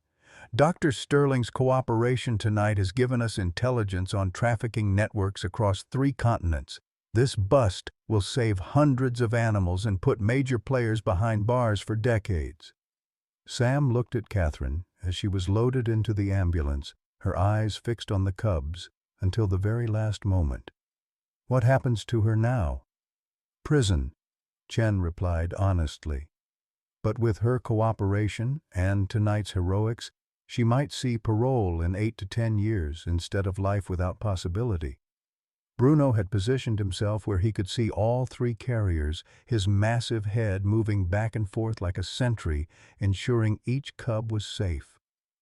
"Dr. Sterling's cooperation tonight has given us intelligence on trafficking networks across 3 continents. This bust will save hundreds of animals and put major players behind bars for decades." Sam looked at Catherine as she was loaded into the ambulance, her eyes fixed on the cubs until the very last moment. "What happens to her now?" "Prison," Chen replied honestly. "But with her cooperation and tonight's heroics, she might see parole in 8 to 10 years instead of life without possibility." Bruno had positioned himself where he could see all 3 carriers, his massive head moving back and forth like a sentry, ensuring each cub was safe.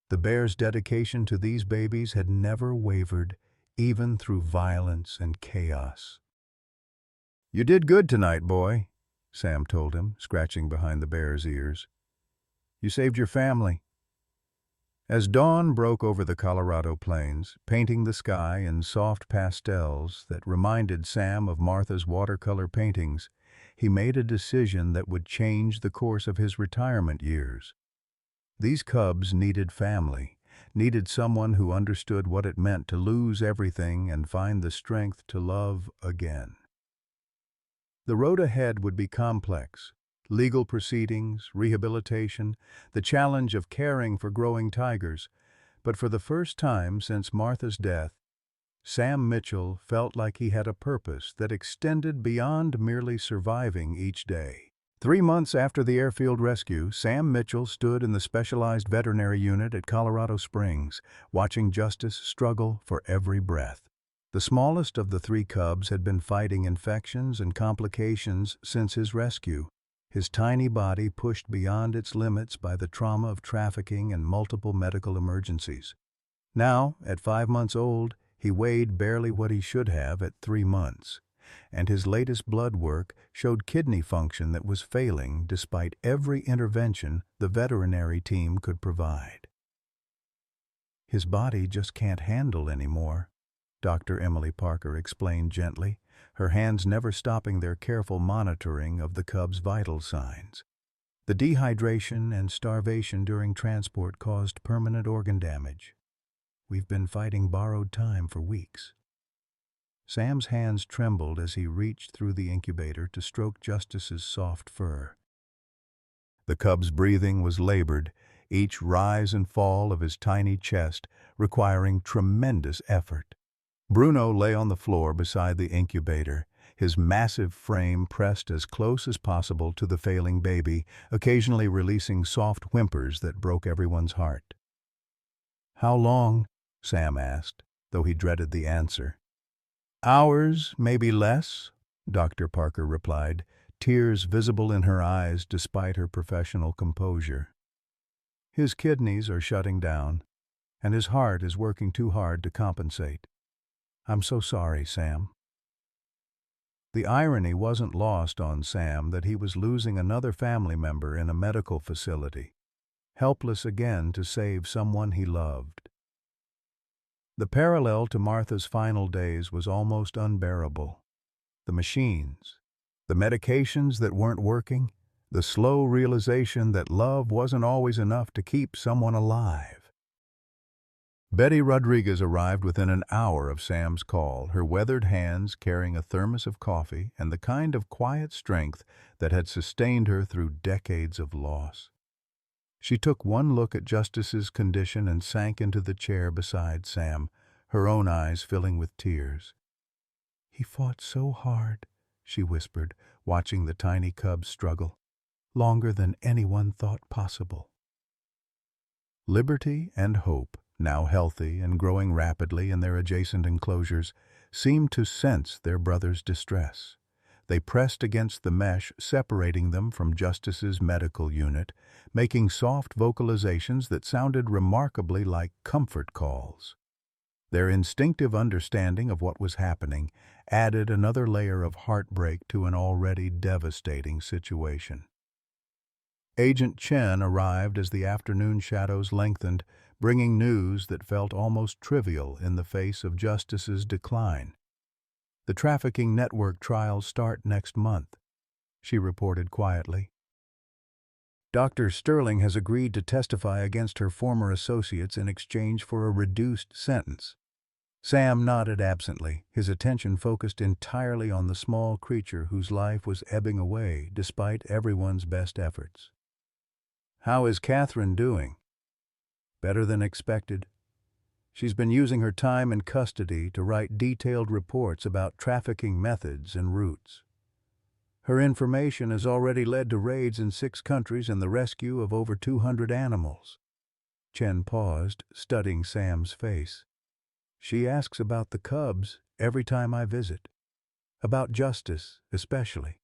The bear's dedication to these babies had never wavered, even through violence and chaos. "You did good tonight, boy," Sam told him, scratching behind the bear's ears. "You saved your family." As dawn broke over the Colorado plains, painting the sky in soft pastels that reminded Sam of Martha's watercolor paintings, he made a decision that would change the course of his retirement years. These cubs needed family, needed someone who understood what it meant to lose everything and find the strength to love again. The road ahead would be complex. Legal proceedings, rehabilitation, the challenge of caring for growing tigers. But for the first time since Martha's death, Sam Mitchell felt like he had a purpose that extended beyond merely surviving each day. 3 months after the airfield rescue, Sam Mitchell stood in the specialized veterinary unit at Colorado Springs, watching Justice struggle for every breath. The smallest of the 3 cubs had been fighting infections and complications since his rescue, his tiny body pushed beyond its limits by the trauma of trafficking and multiple medical emergencies. Now, at 5 months old, he weighed barely what he should have at 3 months. and his latest blood work showed kidney function that was failing despite every intervention the veterinary team could provide. "His body just can't handle anymore," Dr. Emily Parker explained gently, her hands never stopping their careful monitoring of the cub's vital signs. "The dehydration and starvation during transport caused permanent organ damage. We've been fighting borrowed time for weeks." Sam's hands trembled as he reached through the incubator to stroke Justice's soft fur. The cub's breathing was labored, each rise and fall of his tiny chest requiring tremendous effort. Bruno lay on the floor beside the incubator, his massive frame pressed as close as possible to the failing baby, occasionally releasing soft whimpers that broke everyone's heart. "How long?" Sam asked, though he dreaded the answer. "Hours, maybe less," Dr. Parker replied, tears visible in her eyes despite her professional composure. "His kidneys are shutting down, and his heart is working too hard to compensate. I'm so sorry, Sam." The irony wasn't lost on Sam that he was losing another family member in a medical facility, helpless again to save someone he loved. The parallel to Martha's final days was almost unbearable. The machines, the medications that weren't working, the slow realization that love wasn't always enough to keep someone alive. Betty Rodriguez arrived within an hour of Sam's call, her weathered hands carrying a thermos of coffee and the kind of quiet strength that had sustained her through decades of loss. She took one look at Justice's condition and sank into the chair beside Sam, her own eyes filling with tears. "He fought so hard," she whispered, watching the tiny cub struggle, "longer than anyone thought possible." Liberty and Hope, now healthy and growing rapidly in their adjacent enclosures, seemed to sense their brother's distress. They pressed against the mesh separating them from Justice's medical unit, making soft vocalizations that sounded remarkably like comfort calls. Their instinctive understanding of what was happening added another layer of heartbreak to an already devastating situation. Agent Chen arrived as the afternoon shadows lengthened, bringing news that felt almost trivial in the face of Justice's decline. "The trafficking network trials start next month," she reported quietly. "Dr. Sterling has agreed to testify against her former associates in exchange for a reduced sentence." Sam nodded absently, his attention focused entirely on the small creature whose life was ebbing away despite everyone's best efforts. "How is Catherine doing?" "Better than expected. She's been using her time in custody to write detailed reports about trafficking methods and routes. Her information has already led to raids in 6 countries and the rescue of over 200 animals." Chen paused, studying Sam's face. "She asks about the cubs every time I visit. About Justice, especially."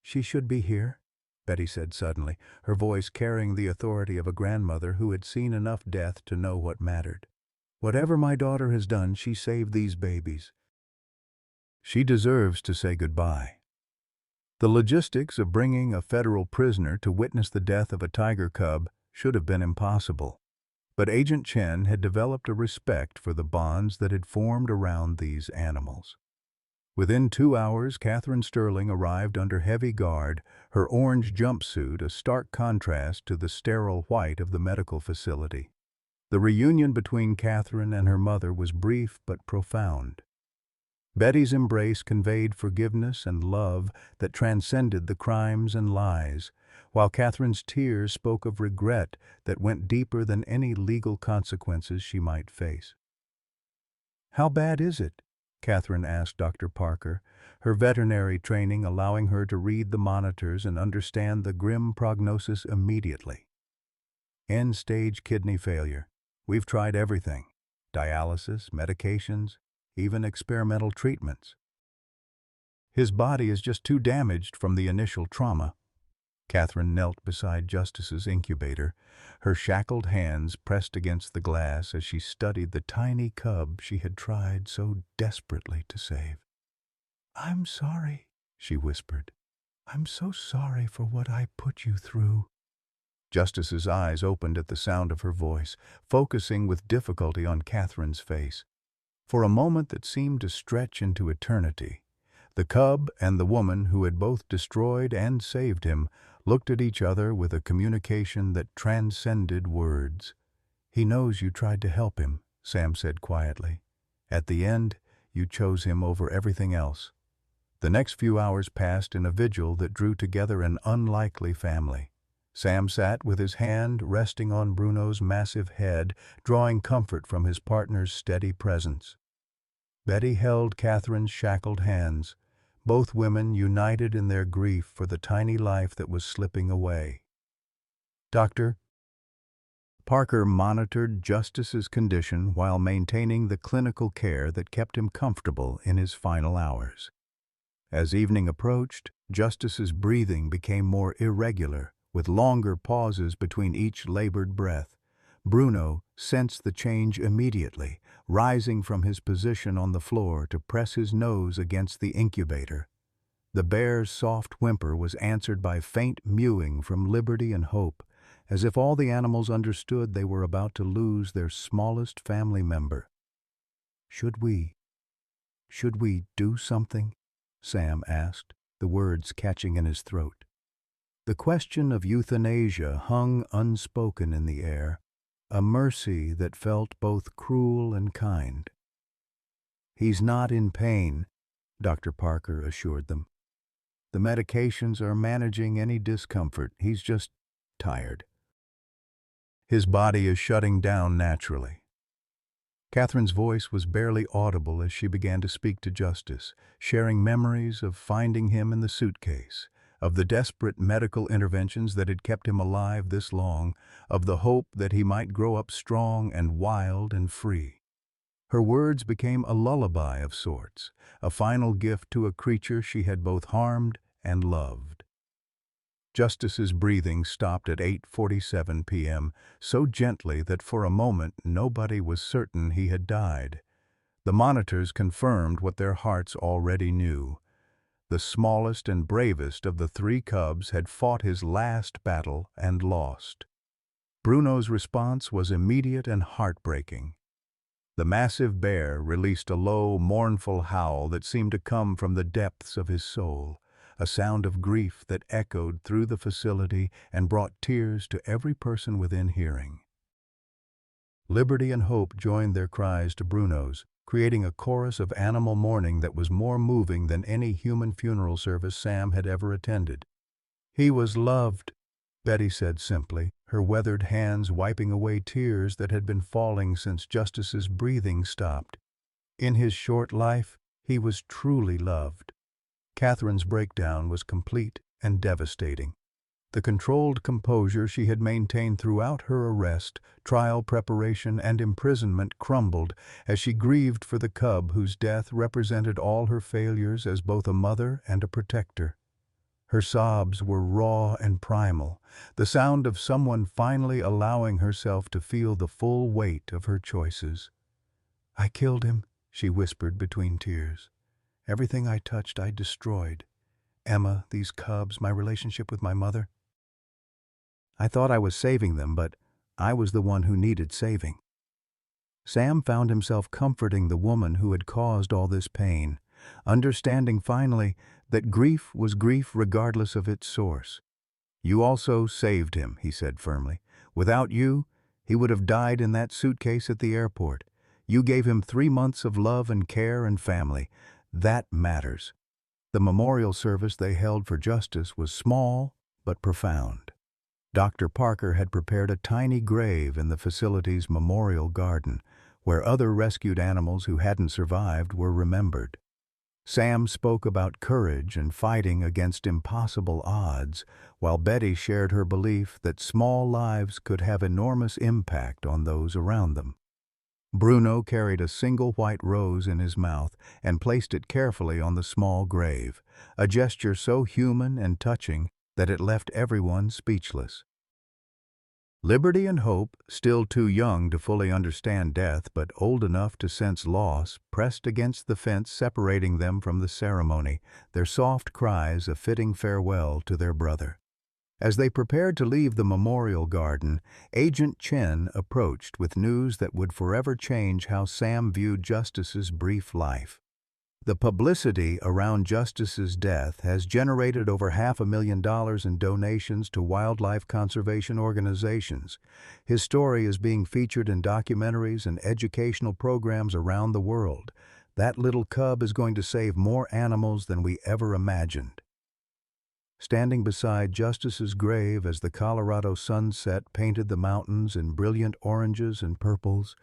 "She should be here," Betty said suddenly, her voice carrying the authority of a grandmother who had seen enough death to know what mattered. "Whatever my daughter has done, she saved these babies. She deserves to say goodbye." The logistics of bringing a federal prisoner to witness the death of a tiger cub should have been impossible. But Agent Chen had developed a respect for the bonds that had formed around these animals. Within 2 hours, Catherine Sterling arrived under heavy guard, her orange jumpsuit a stark contrast to the sterile white of the medical facility. The reunion between Catherine and her mother was brief but profound. Betty's embrace conveyed forgiveness and love that transcended the crimes and lies, while Catherine's tears spoke of regret that went deeper than any legal consequences she might face. "How bad is it?" Catherine asked Dr. Parker, her veterinary training allowing her to read the monitors and understand the grim prognosis immediately. "End-stage kidney failure. We've tried everything: dialysis, medications, even experimental treatments. His body is just too damaged from the initial trauma." Catherine knelt beside Justice's incubator, her shackled hands pressed against the glass as she studied the tiny cub she had tried so desperately to save. "I'm sorry," she whispered. "I'm so sorry for what I put you through." Justice's eyes opened at the sound of her voice, focusing with difficulty on Catherine's face. For a moment that seemed to stretch into eternity, the cub and the woman who had both destroyed and saved him looked at each other with a communication that transcended words. "He knows you tried to help him," Sam said quietly. "At the end, you chose him over everything else." The next few hours passed in a vigil that drew together an unlikely family. Sam sat with his hand resting on Bruno's massive head, drawing comfort from his partner's steady presence. Betty held Catherine's shackled hands, both women united in their grief for the tiny life that was slipping away. Dr. Parker monitored Justice's condition while maintaining the clinical care that kept him comfortable in his final hours. As evening approached, Justice's breathing became more irregular, with longer pauses between each labored breath. Bruno sensed the change immediately, rising from his position on the floor to press his nose against the incubator. The bear's soft whimper was answered by faint mewing from Liberty and Hope, as if all the animals understood they were about to lose their smallest family member. Should we do something?" Sam asked, the words catching in his throat. The question of euthanasia hung unspoken in the air, a mercy that felt both cruel and kind. "He's not in pain," Dr. Parker assured them. "The medications are managing any discomfort. He's just tired. His body is shutting down naturally." Catherine's voice was barely audible as she began to speak to Justice, sharing memories of finding him in the suitcase, of the desperate medical interventions that had kept him alive this long, of the hope that he might grow up strong and wild and free. Her words became a lullaby of sorts, a final gift to a creature she had both harmed and loved. Justice's breathing stopped at 8:47 p.m., so gently that for a moment nobody was certain he had died. The monitors confirmed what their hearts already knew. The smallest and bravest of the three cubs had fought his last battle and lost. Bruno's response was immediate and heartbreaking. The massive bear released a low, mournful howl that seemed to come from the depths of his soul, a sound of grief that echoed through the facility and brought tears to every person within hearing. Liberty and Hope joined their cries to Bruno's, creating a chorus of animal mourning that was more moving than any human funeral service Sam had ever attended. "He was loved," Betty said simply, her weathered hands wiping away tears that had been falling since Justice's breathing stopped. "In his short life, he was truly loved." Catherine's breakdown was complete and devastating. The controlled composure she had maintained throughout her arrest, trial preparation, and imprisonment crumbled as she grieved for the cub whose death represented all her failures as both a mother and a protector. Her sobs were raw and primal, the sound of someone finally allowing herself to feel the full weight of her choices. "I killed him," she whispered between tears. "Everything I touched I destroyed. Emma, these cubs, my relationship with my mother. I thought I was saving them, but I was the one who needed saving." Sam found himself comforting the woman who had caused all this pain, understanding finally that grief was grief regardless of its source. "You also saved him," he said firmly. "Without you, he would have died in that suitcase at the airport. You gave him 3 months of love and care and family. That matters." The memorial service they held for Justice was small but profound. Dr. Parker had prepared a tiny grave in the facility's memorial garden, where other rescued animals who hadn't survived were remembered. Sam spoke about courage and fighting against impossible odds, while Betty shared her belief that small lives could have enormous impact on those around them. Bruno carried a single white rose in his mouth and placed it carefully on the small grave, a gesture so human and touching that it left everyone speechless. Liberty and Hope, still too young to fully understand death but old enough to sense loss, pressed against the fence separating them from the ceremony, their soft cries a fitting farewell to their brother. As they prepared to leave the memorial garden, Agent Chen approached with news that would forever change how Sam viewed Justice's brief life. The publicity around Justice's death has generated over $500,000 in donations to wildlife conservation organizations. His story is being featured in documentaries and educational programs around the world. That little cub is going to save more animals than we ever imagined. Standing beside Justice's grave as the Colorado sunset painted the mountains in brilliant oranges and purples,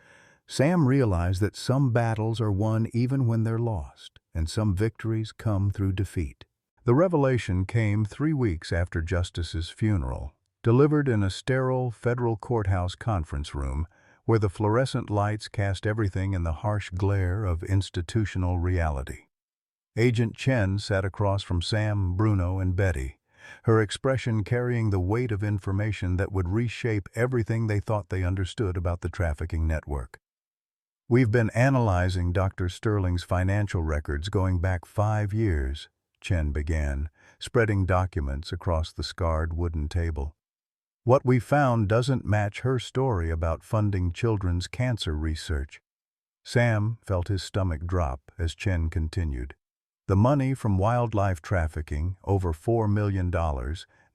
Sam realized that some battles are won even when they're lost, and some victories come through defeat. The revelation came 3 weeks after Justice's funeral, delivered in a sterile federal courthouse conference room where the fluorescent lights cast everything in the harsh glare of institutional reality. Agent Chen sat across from Sam, Bruno, and Betty, her expression carrying the weight of information that would reshape everything they thought they understood about the trafficking network. "We've been analyzing Dr. Sterling's financial records going back 5 years, Chen began, spreading documents across the scarred wooden table. "What we found doesn't match her story about funding children's cancer research." Sam felt his stomach drop as Chen continued. "The money from wildlife trafficking, over $4 million,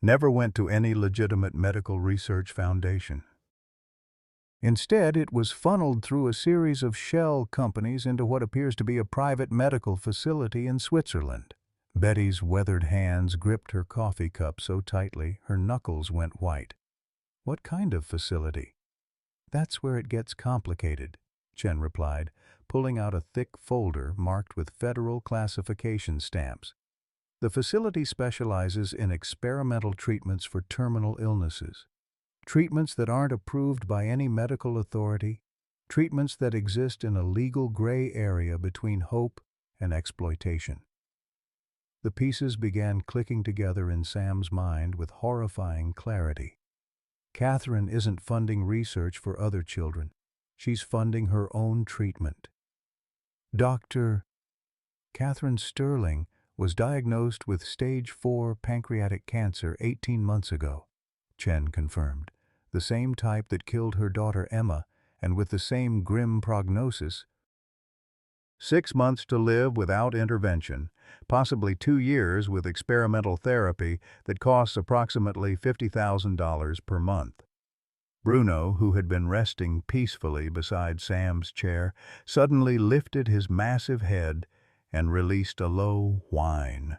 never went to any legitimate medical research foundation. Instead, it was funneled through a series of shell companies into what appears to be a private medical facility in Switzerland." Betty's weathered hands gripped her coffee cup so tightly her knuckles went white. "What kind of facility?" "That's where it gets complicated," Chen replied, pulling out a thick folder marked with federal classification stamps. "The facility specializes in experimental treatments for terminal illnesses. Treatments that aren't approved by any medical authority, treatments that exist in a legal gray area between hope and exploitation." The pieces began clicking together in Sam's mind with horrifying clarity. Catherine isn't funding research for other children. She's funding her own treatment. Dr. Catherine Sterling was diagnosed with stage 4 pancreatic cancer 18 months ago, Chen confirmed. "The same type that killed her daughter Emma, and with the same grim prognosis. 6 months to live without intervention, possibly 2 years with experimental therapy that costs approximately $50,000 per month." Bruno, who had been resting peacefully beside Sam's chair, suddenly lifted his massive head and released a low whine.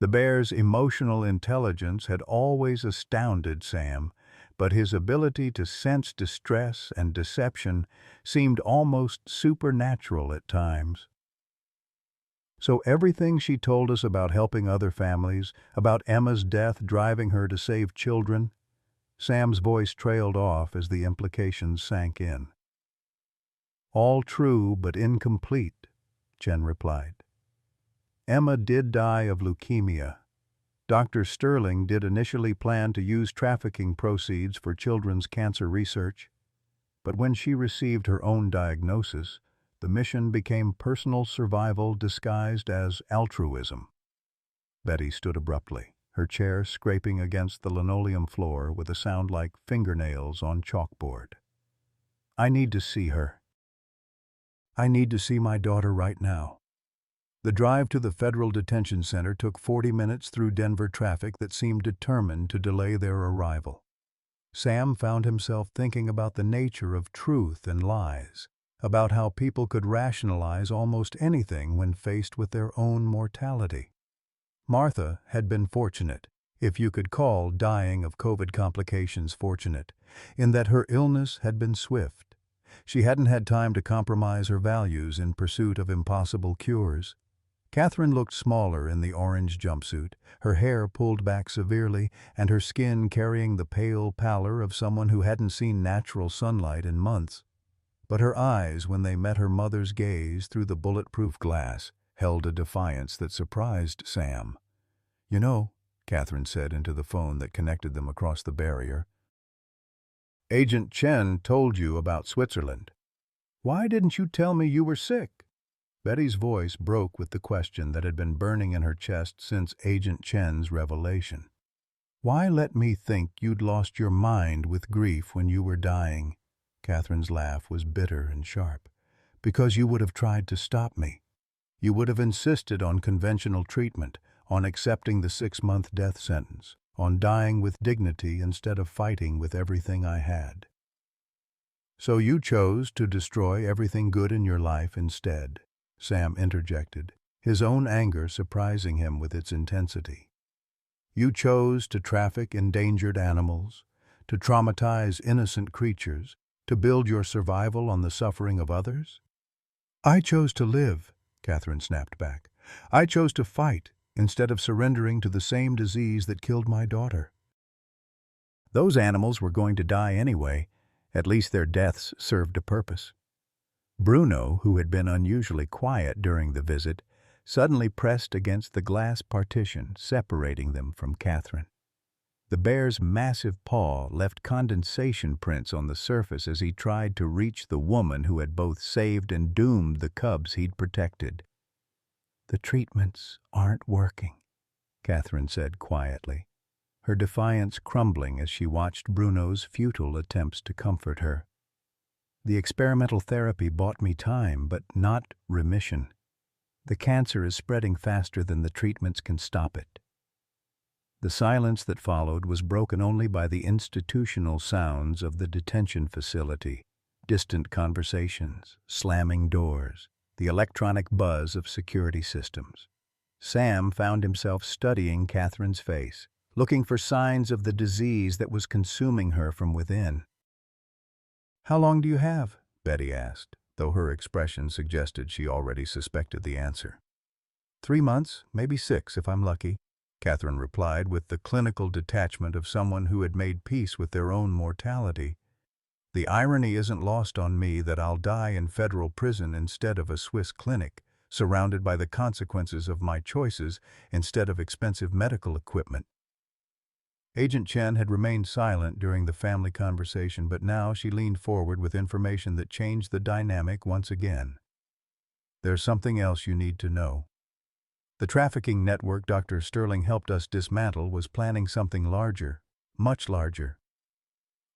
The bear's emotional intelligence had always astounded Sam, but his ability to sense distress and deception seemed almost supernatural at times. "So everything she told us about helping other families, about Emma's death driving her to save children," Sam's voice trailed off as the implications sank in. "All true but incomplete," Chen replied. "Emma did die of leukemia. Dr. Sterling did initially plan to use trafficking proceeds for children's cancer research, but when she received her own diagnosis, the mission became personal survival disguised as altruism." Betty stood abruptly, her chair scraping against the linoleum floor with a sound like fingernails on chalkboard. "I need to see her. I need to see my daughter right now." The drive to the federal detention center took 40 minutes through Denver traffic that seemed determined to delay their arrival. Sam found himself thinking about the nature of truth and lies, about how people could rationalize almost anything when faced with their own mortality. Martha had been fortunate, if you could call dying of COVID complications fortunate, in that her illness had been swift. She hadn't had time to compromise her values in pursuit of impossible cures. Catherine looked smaller in the orange jumpsuit, her hair pulled back severely and her skin carrying the pale pallor of someone who hadn't seen natural sunlight in months. But her eyes, when they met her mother's gaze through the bulletproof glass, held a defiance that surprised Sam. "You know," Catherine said into the phone that connected them across the barrier, Agent Chen told you about Switzerland. Why didn't you tell me you were sick? Betty's voice broke with the question that had been burning in her chest since Agent Chen's revelation. Why let me think you'd lost your mind with grief when you were dying? Catherine's laugh was bitter and sharp. Because you would have tried to stop me. You would have insisted on conventional treatment, on accepting the 6-month death sentence, on dying with dignity instead of fighting with everything I had. So you chose to destroy everything good in your life instead, Sam interjected, his own anger surprising him with its intensity. You chose to traffic endangered animals, to traumatize innocent creatures, to build your survival on the suffering of others? I chose to live, Catherine snapped back. I chose to fight instead of surrendering to the same disease that killed my daughter. Those animals were going to die anyway. At least their deaths served a purpose. Bruno, who had been unusually quiet during the visit, suddenly pressed against the glass partition separating them from Catherine. The bear's massive paw left condensation prints on the surface as he tried to reach the woman who had both saved and doomed the cubs he'd protected. The treatments aren't working, Catherine said quietly, her defiance crumbling as she watched Bruno's futile attempts to comfort her. The experimental therapy bought me time, but not remission. The cancer is spreading faster than the treatments can stop it. The silence that followed was broken only by the institutional sounds of the detention facility, distant conversations, slamming doors, the electronic buzz of security systems. Sam found himself studying Catherine's face, looking for signs of the disease that was consuming her from within. "How long do you have?" Betty asked, though her expression suggested she already suspected the answer. 3 months, maybe 6 if I'm lucky, Catherine replied with the clinical detachment of someone who had made peace with their own mortality. The irony isn't lost on me that I'll die in federal prison instead of a Swiss clinic, surrounded by the consequences of my choices instead of expensive medical equipment. Agent Chen had remained silent during the family conversation, but now she leaned forward with information that changed the dynamic once again. There's something else you need to know. The trafficking network Dr. Sterling helped us dismantle was planning something larger, much larger.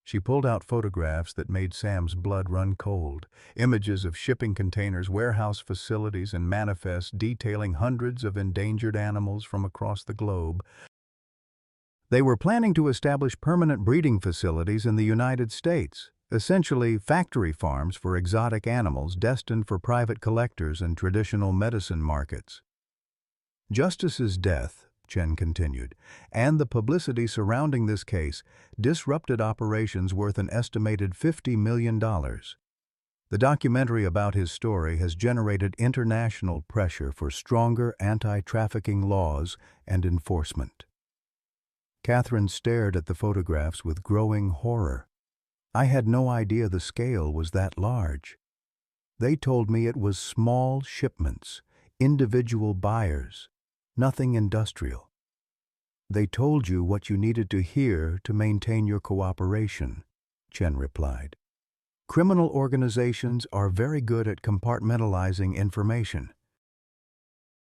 She pulled out photographs that made Sam's blood run cold, images of shipping containers, warehouse facilities, and manifests detailing hundreds of endangered animals from across the globe. They were planning to establish permanent breeding facilities in the United States, essentially factory farms for exotic animals destined for private collectors and traditional medicine markets. Justice's death, Chen continued, and the publicity surrounding this case disrupted operations worth an estimated $50 million. The documentary about his story has generated international pressure for stronger anti-trafficking laws and enforcement. Catherine stared at the photographs with growing horror. I had no idea the scale was that large. They told me it was small shipments, individual buyers, nothing industrial. They told you what you needed to hear to maintain your cooperation, Chen replied. Criminal organizations are very good at compartmentalizing information.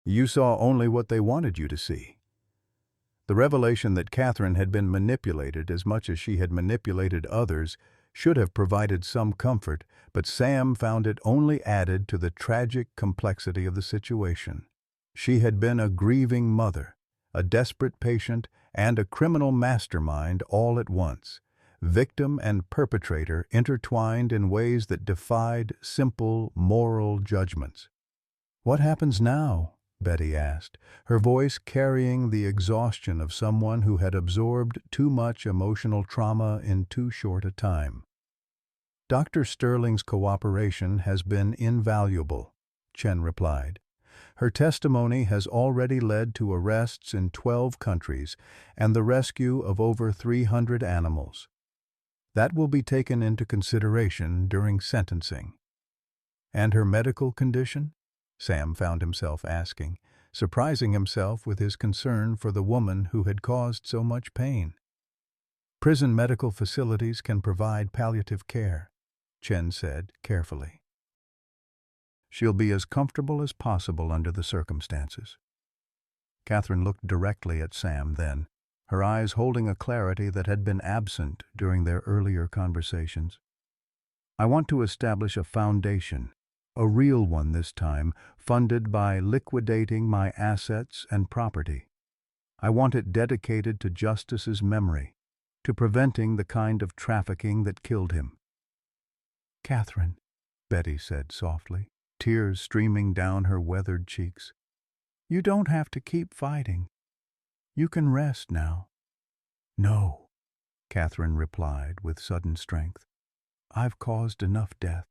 You saw only what they wanted you to see. The revelation that Catherine had been manipulated as much as she had manipulated others should have provided some comfort, but Sam found it only added to the tragic complexity of the situation. She had been a grieving mother, a desperate patient, and a criminal mastermind all at once, victim and perpetrator intertwined in ways that defied simple moral judgments. "What happens now?" Betty asked, her voice carrying the exhaustion of someone who had absorbed too much emotional trauma in too short a time. "Dr. Sterling's cooperation has been invaluable," Chen replied. "Her testimony has already led to arrests in 12 countries and the rescue of over 300 animals. That will be taken into consideration during sentencing." "And her medical condition?" Sam found himself asking, surprising himself with his concern for the woman who had caused so much pain. Prison medical facilities can provide palliative care, Chen said carefully. She'll be as comfortable as possible under the circumstances. Catherine looked directly at Sam then, her eyes holding a clarity that had been absent during their earlier conversations. I want to establish a foundation, a real one this time, funded by liquidating my assets and property. I want it dedicated to Justice's memory, to preventing the kind of trafficking that killed him. Catherine, Betty said softly, tears streaming down her weathered cheeks. You don't have to keep fighting. You can rest now. No, Catherine replied with sudden strength. I've caused enough death.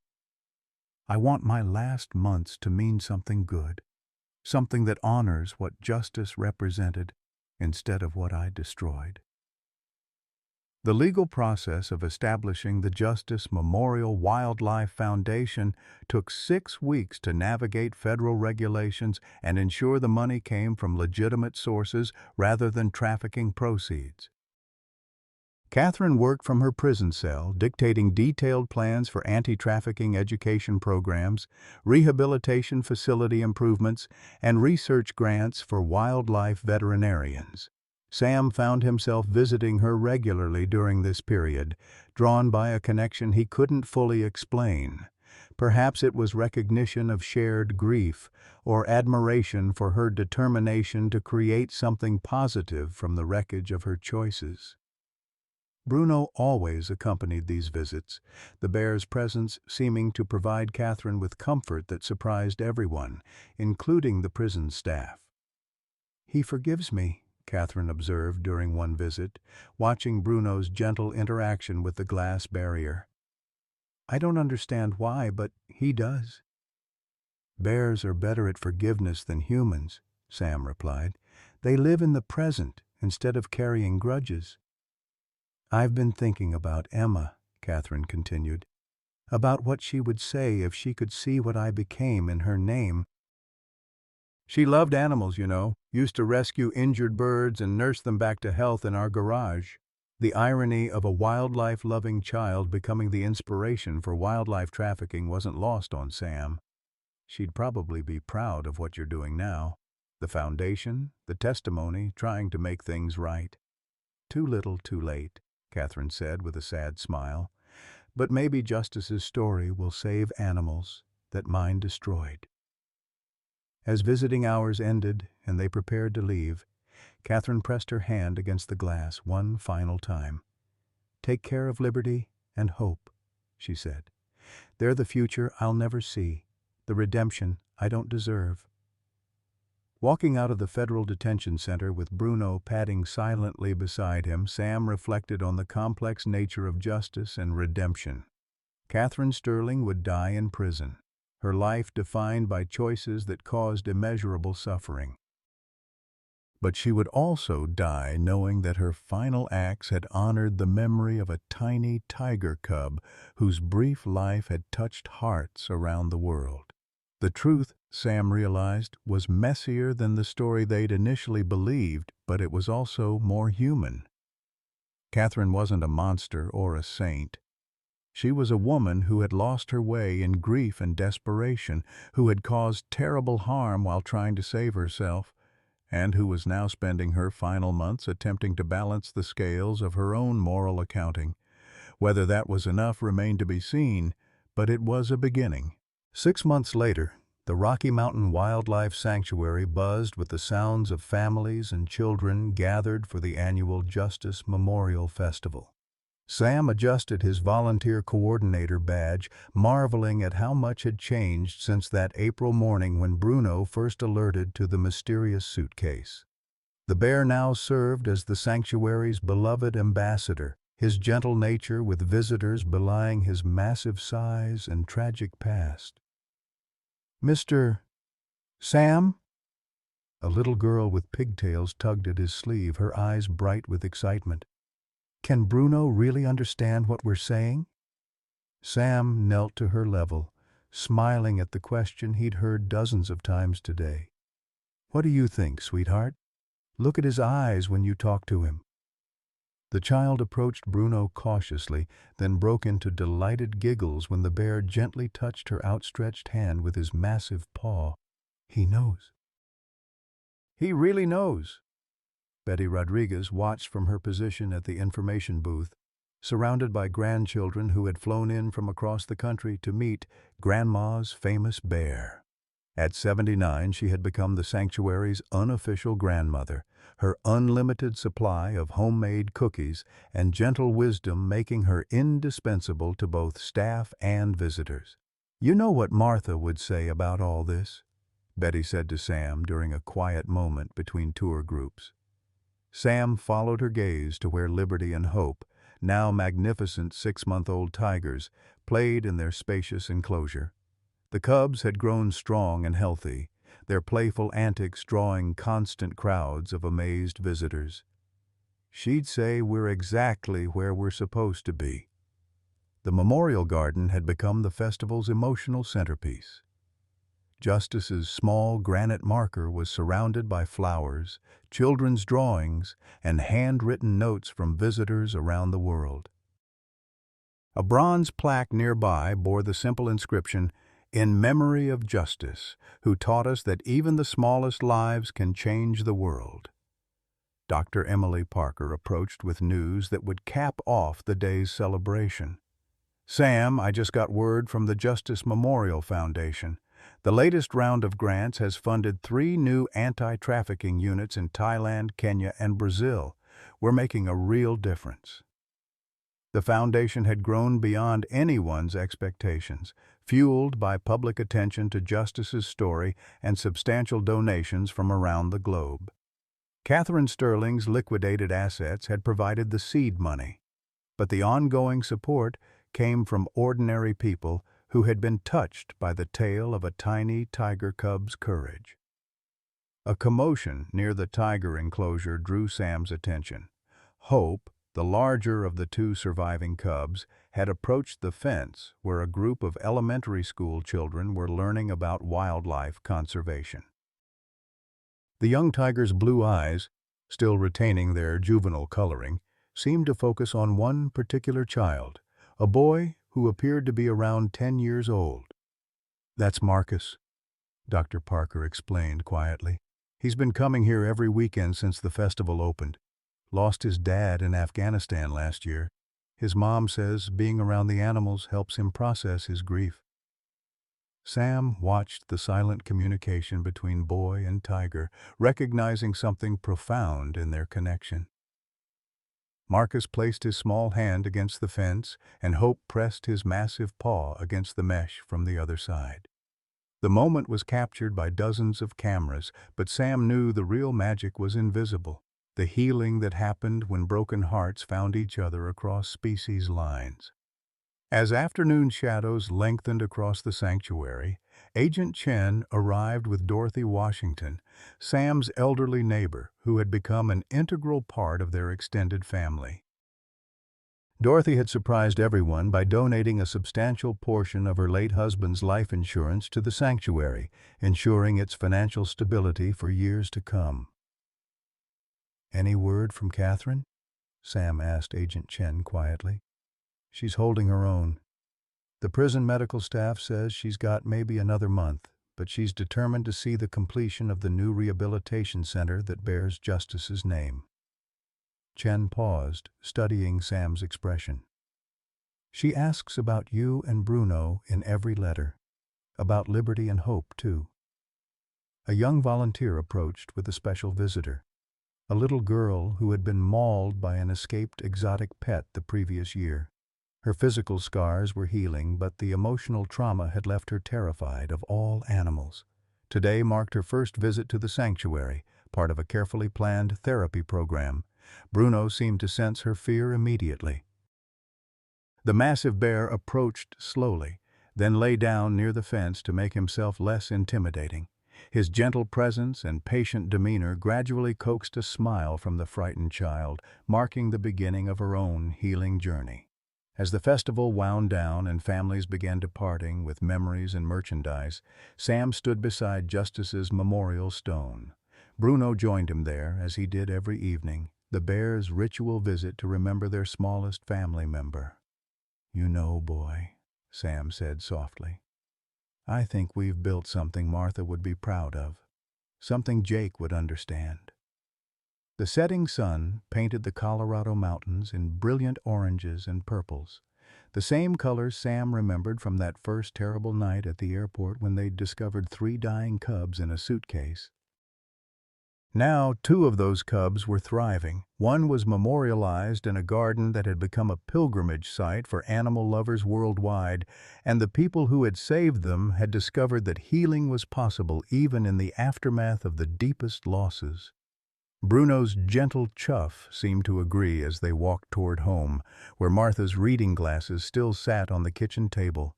I want my last months to mean something good, something that honors what justice represented instead of what I destroyed. The legal process of establishing the Justice Memorial Wildlife Foundation took 6 weeks to navigate federal regulations and ensure the money came from legitimate sources rather than trafficking proceeds. Catherine worked from her prison cell, dictating detailed plans for anti-trafficking education programs, rehabilitation facility improvements, and research grants for wildlife veterinarians. Sam found himself visiting her regularly during this period, drawn by a connection he couldn't fully explain. Perhaps it was recognition of shared grief, or admiration for her determination to create something positive from the wreckage of her choices. Bruno always accompanied these visits, the bear's presence seeming to provide Catherine with comfort that surprised everyone, including the prison staff. He forgives me, Catherine observed during one visit, watching Bruno's gentle interaction with the glass barrier. I don't understand why, but he does. Bears are better at forgiveness than humans, Sam replied. They live in the present instead of carrying grudges. I've been thinking about Emma, Catherine continued, about what she would say if she could see what I became in her name. She loved animals, used to rescue injured birds and nurse them back to health in our garage. The irony of a wildlife-loving child becoming the inspiration for wildlife trafficking wasn't lost on Sam. She'd probably be proud of what you're doing now. The foundation, the testimony, trying to make things right. Too little, too late, Catherine said with a sad smile. But maybe Justice's story will save animals that mine destroyed. As visiting hours ended and they prepared to leave, Catherine pressed her hand against the glass one final time. Take care of liberty and hope, she said. They're the future I'll never see, the redemption I don't deserve. Walking out of the federal detention center with Bruno padding silently beside him, Sam reflected on the complex nature of justice and redemption. Catherine Sterling would die in prison, her life defined by choices that caused immeasurable suffering. But she would also die knowing that her final acts had honored the memory of a tiny tiger cub whose brief life had touched hearts around the world. The truth, Sam realized, was messier than the story they'd initially believed, but it was also more human. Catherine wasn't a monster or a saint. She was a woman who had lost her way in grief and desperation, who had caused terrible harm while trying to save herself, and who was now spending her final months attempting to balance the scales of her own moral accounting. Whether that was enough remained to be seen, but it was a beginning. 6 months later, the Rocky Mountain Wildlife Sanctuary buzzed with the sounds of families and children gathered for the annual Justice Memorial Festival. Sam adjusted his volunteer coordinator badge, marveling at how much had changed since that April morning when Bruno first alerted to the mysterious suitcase. The bear now served as the sanctuary's beloved ambassador, his gentle nature with visitors belying his massive size and tragic past. Mr. Sam? A little girl with pigtails tugged at his sleeve, her eyes bright with excitement. Can Bruno really understand what we're saying? Sam knelt to her level, smiling at the question he'd heard dozens of times today. What do you think, sweetheart? Look at his eyes when you talk to him. The child approached Bruno cautiously, then broke into delighted giggles when the bear gently touched her outstretched hand with his massive paw. He knows. He really knows. Betty Rodriguez watched from her position at the information booth, surrounded by grandchildren who had flown in from across the country to meet Grandma's famous bear. At 79, she had become the sanctuary's unofficial grandmother, her unlimited supply of homemade cookies and gentle wisdom making her indispensable to both staff and visitors. "You know what Martha would say about all this?" Betty said to Sam during a quiet moment between tour groups. Sam followed her gaze to where Liberty and Hope, now magnificent 6-month-old tigers, played in their spacious enclosure. The cubs had grown strong and healthy, their playful antics drawing constant crowds of amazed visitors. "She'd say we're exactly where we're supposed to be." The memorial garden had become the festival's emotional centerpiece. Justice's small granite marker was surrounded by flowers, children's drawings, and handwritten notes from visitors around the world. A bronze plaque nearby bore the simple inscription, "In memory of Justice, who taught us that even the smallest lives can change the world." Dr. Emily Parker approached with news that would cap off the day's celebration. "Sam, I just got word from the Justice Memorial Foundation. The latest round of grants has funded 3 new anti-trafficking units in Thailand, Kenya, and Brazil. We're making a real difference." The foundation had grown beyond anyone's expectations, fueled by public attention to Justice's story and substantial donations from around the globe. Catherine Sterling's liquidated assets had provided the seed money, but the ongoing support came from ordinary people who had been touched by the tale of a tiny tiger cub's courage. A commotion near the tiger enclosure drew Sam's attention. Hope, the larger of the 2 surviving cubs, had approached the fence where a group of elementary school children were learning about wildlife conservation. The young tiger's blue eyes, still retaining their juvenile coloring, seemed to focus on one particular child, a boy who appeared to be around 10 years old. "That's Marcus," Dr. Parker explained quietly. "He's been coming here every weekend since the festival opened. Lost his dad in Afghanistan last year. His mom says being around the animals helps him process his grief." Sam watched the silent communication between boy and tiger, recognizing something profound in their connection. Marcus placed his small hand against the fence, and Hope pressed his massive paw against the mesh from the other side. The moment was captured by dozens of cameras, but Sam knew the real magic was invisible, the healing that happened when broken hearts found each other across species lines. As afternoon shadows lengthened across the sanctuary, Agent Chen arrived with Dorothy Washington, Sam's elderly neighbor who had become an integral part of their extended family. Dorothy had surprised everyone by donating a substantial portion of her late husband's life insurance to the sanctuary, ensuring its financial stability for years to come. "Any word from Catherine?" Sam asked Agent Chen quietly. "She's holding her own. The prison medical staff says she's got maybe another month, but she's determined to see the completion of the new rehabilitation center that bears Justice's name." Chen paused, studying Sam's expression. "She asks about you and Bruno in every letter. About Liberty and Hope, too." A young volunteer approached with a special visitor, a little girl who had been mauled by an escaped exotic pet the previous year. Her physical scars were healing, but the emotional trauma had left her terrified of all animals. Today marked her first visit to the sanctuary, part of a carefully planned therapy program. Bruno seemed to sense her fear immediately. The massive bear approached slowly, then lay down near the fence to make himself less intimidating. His gentle presence and patient demeanor gradually coaxed a smile from the frightened child, marking the beginning of her own healing journey. As the festival wound down and families began departing with memories and merchandise, Sam stood beside Justice's memorial stone. Bruno joined him there, as he did every evening, the bear's ritual visit to remember their smallest family member. "You know, boy," Sam said softly, "I think we've built something Martha would be proud of, something Jake would understand." The setting sun painted the Colorado mountains in brilliant oranges and purples, the same colors Sam remembered from that first terrible night at the airport when they'd discovered 3 dying cubs in a suitcase. Now 2 of those cubs were thriving. One was memorialized in a garden that had become a pilgrimage site for animal lovers worldwide, and the people who had saved them had discovered that healing was possible even in the aftermath of the deepest losses. Bruno's gentle chuff seemed to agree as they walked toward home, where Martha's reading glasses still sat on the kitchen table,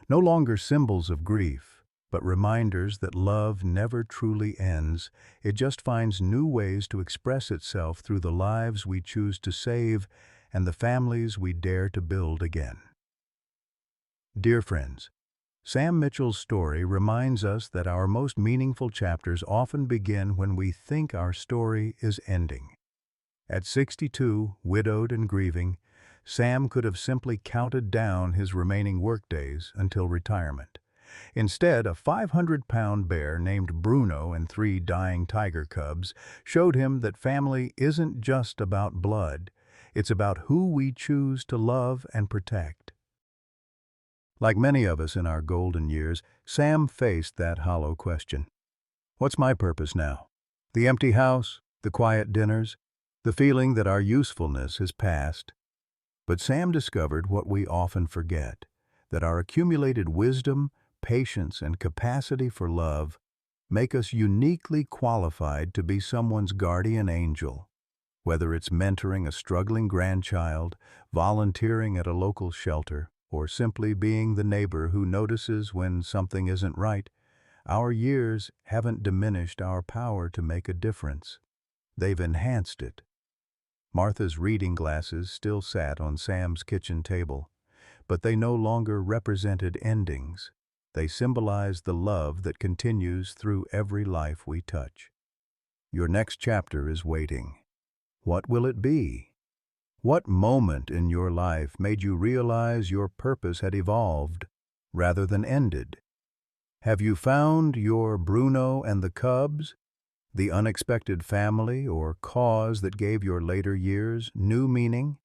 no longer symbols of grief, but reminders that love never truly ends. It just finds new ways to express itself through the lives we choose to save and the families we dare to build again. Dear friends, Sam Mitchell's story reminds us that our most meaningful chapters often begin when we think our story is ending. At 62, widowed and grieving, Sam could have simply counted down his remaining workdays until retirement. Instead, a 500-pound bear named Bruno and 3 dying tiger cubs showed him that family isn't just about blood, it's about who we choose to love and protect. Like many of us in our golden years, Sam faced that hollow question. What's my purpose now? The empty house, the quiet dinners, the feeling that our usefulness has passed. But Sam discovered what we often forget, that our accumulated wisdom, patience, and capacity for love make us uniquely qualified to be someone's guardian angel. Whether it's mentoring a struggling grandchild, volunteering at a local shelter, or simply being the neighbor who notices when something isn't right, our years haven't diminished our power to make a difference. They've enhanced it. Martha's reading glasses still sat on Sam's kitchen table, but they no longer represented endings. They symbolized the love that continues through every life we touch. Your next chapter is waiting. What will it be? What moment in your life made you realize your purpose had evolved rather than ended? Have you found your Bruno and the cubs, the unexpected family or cause that gave your later years new meaning?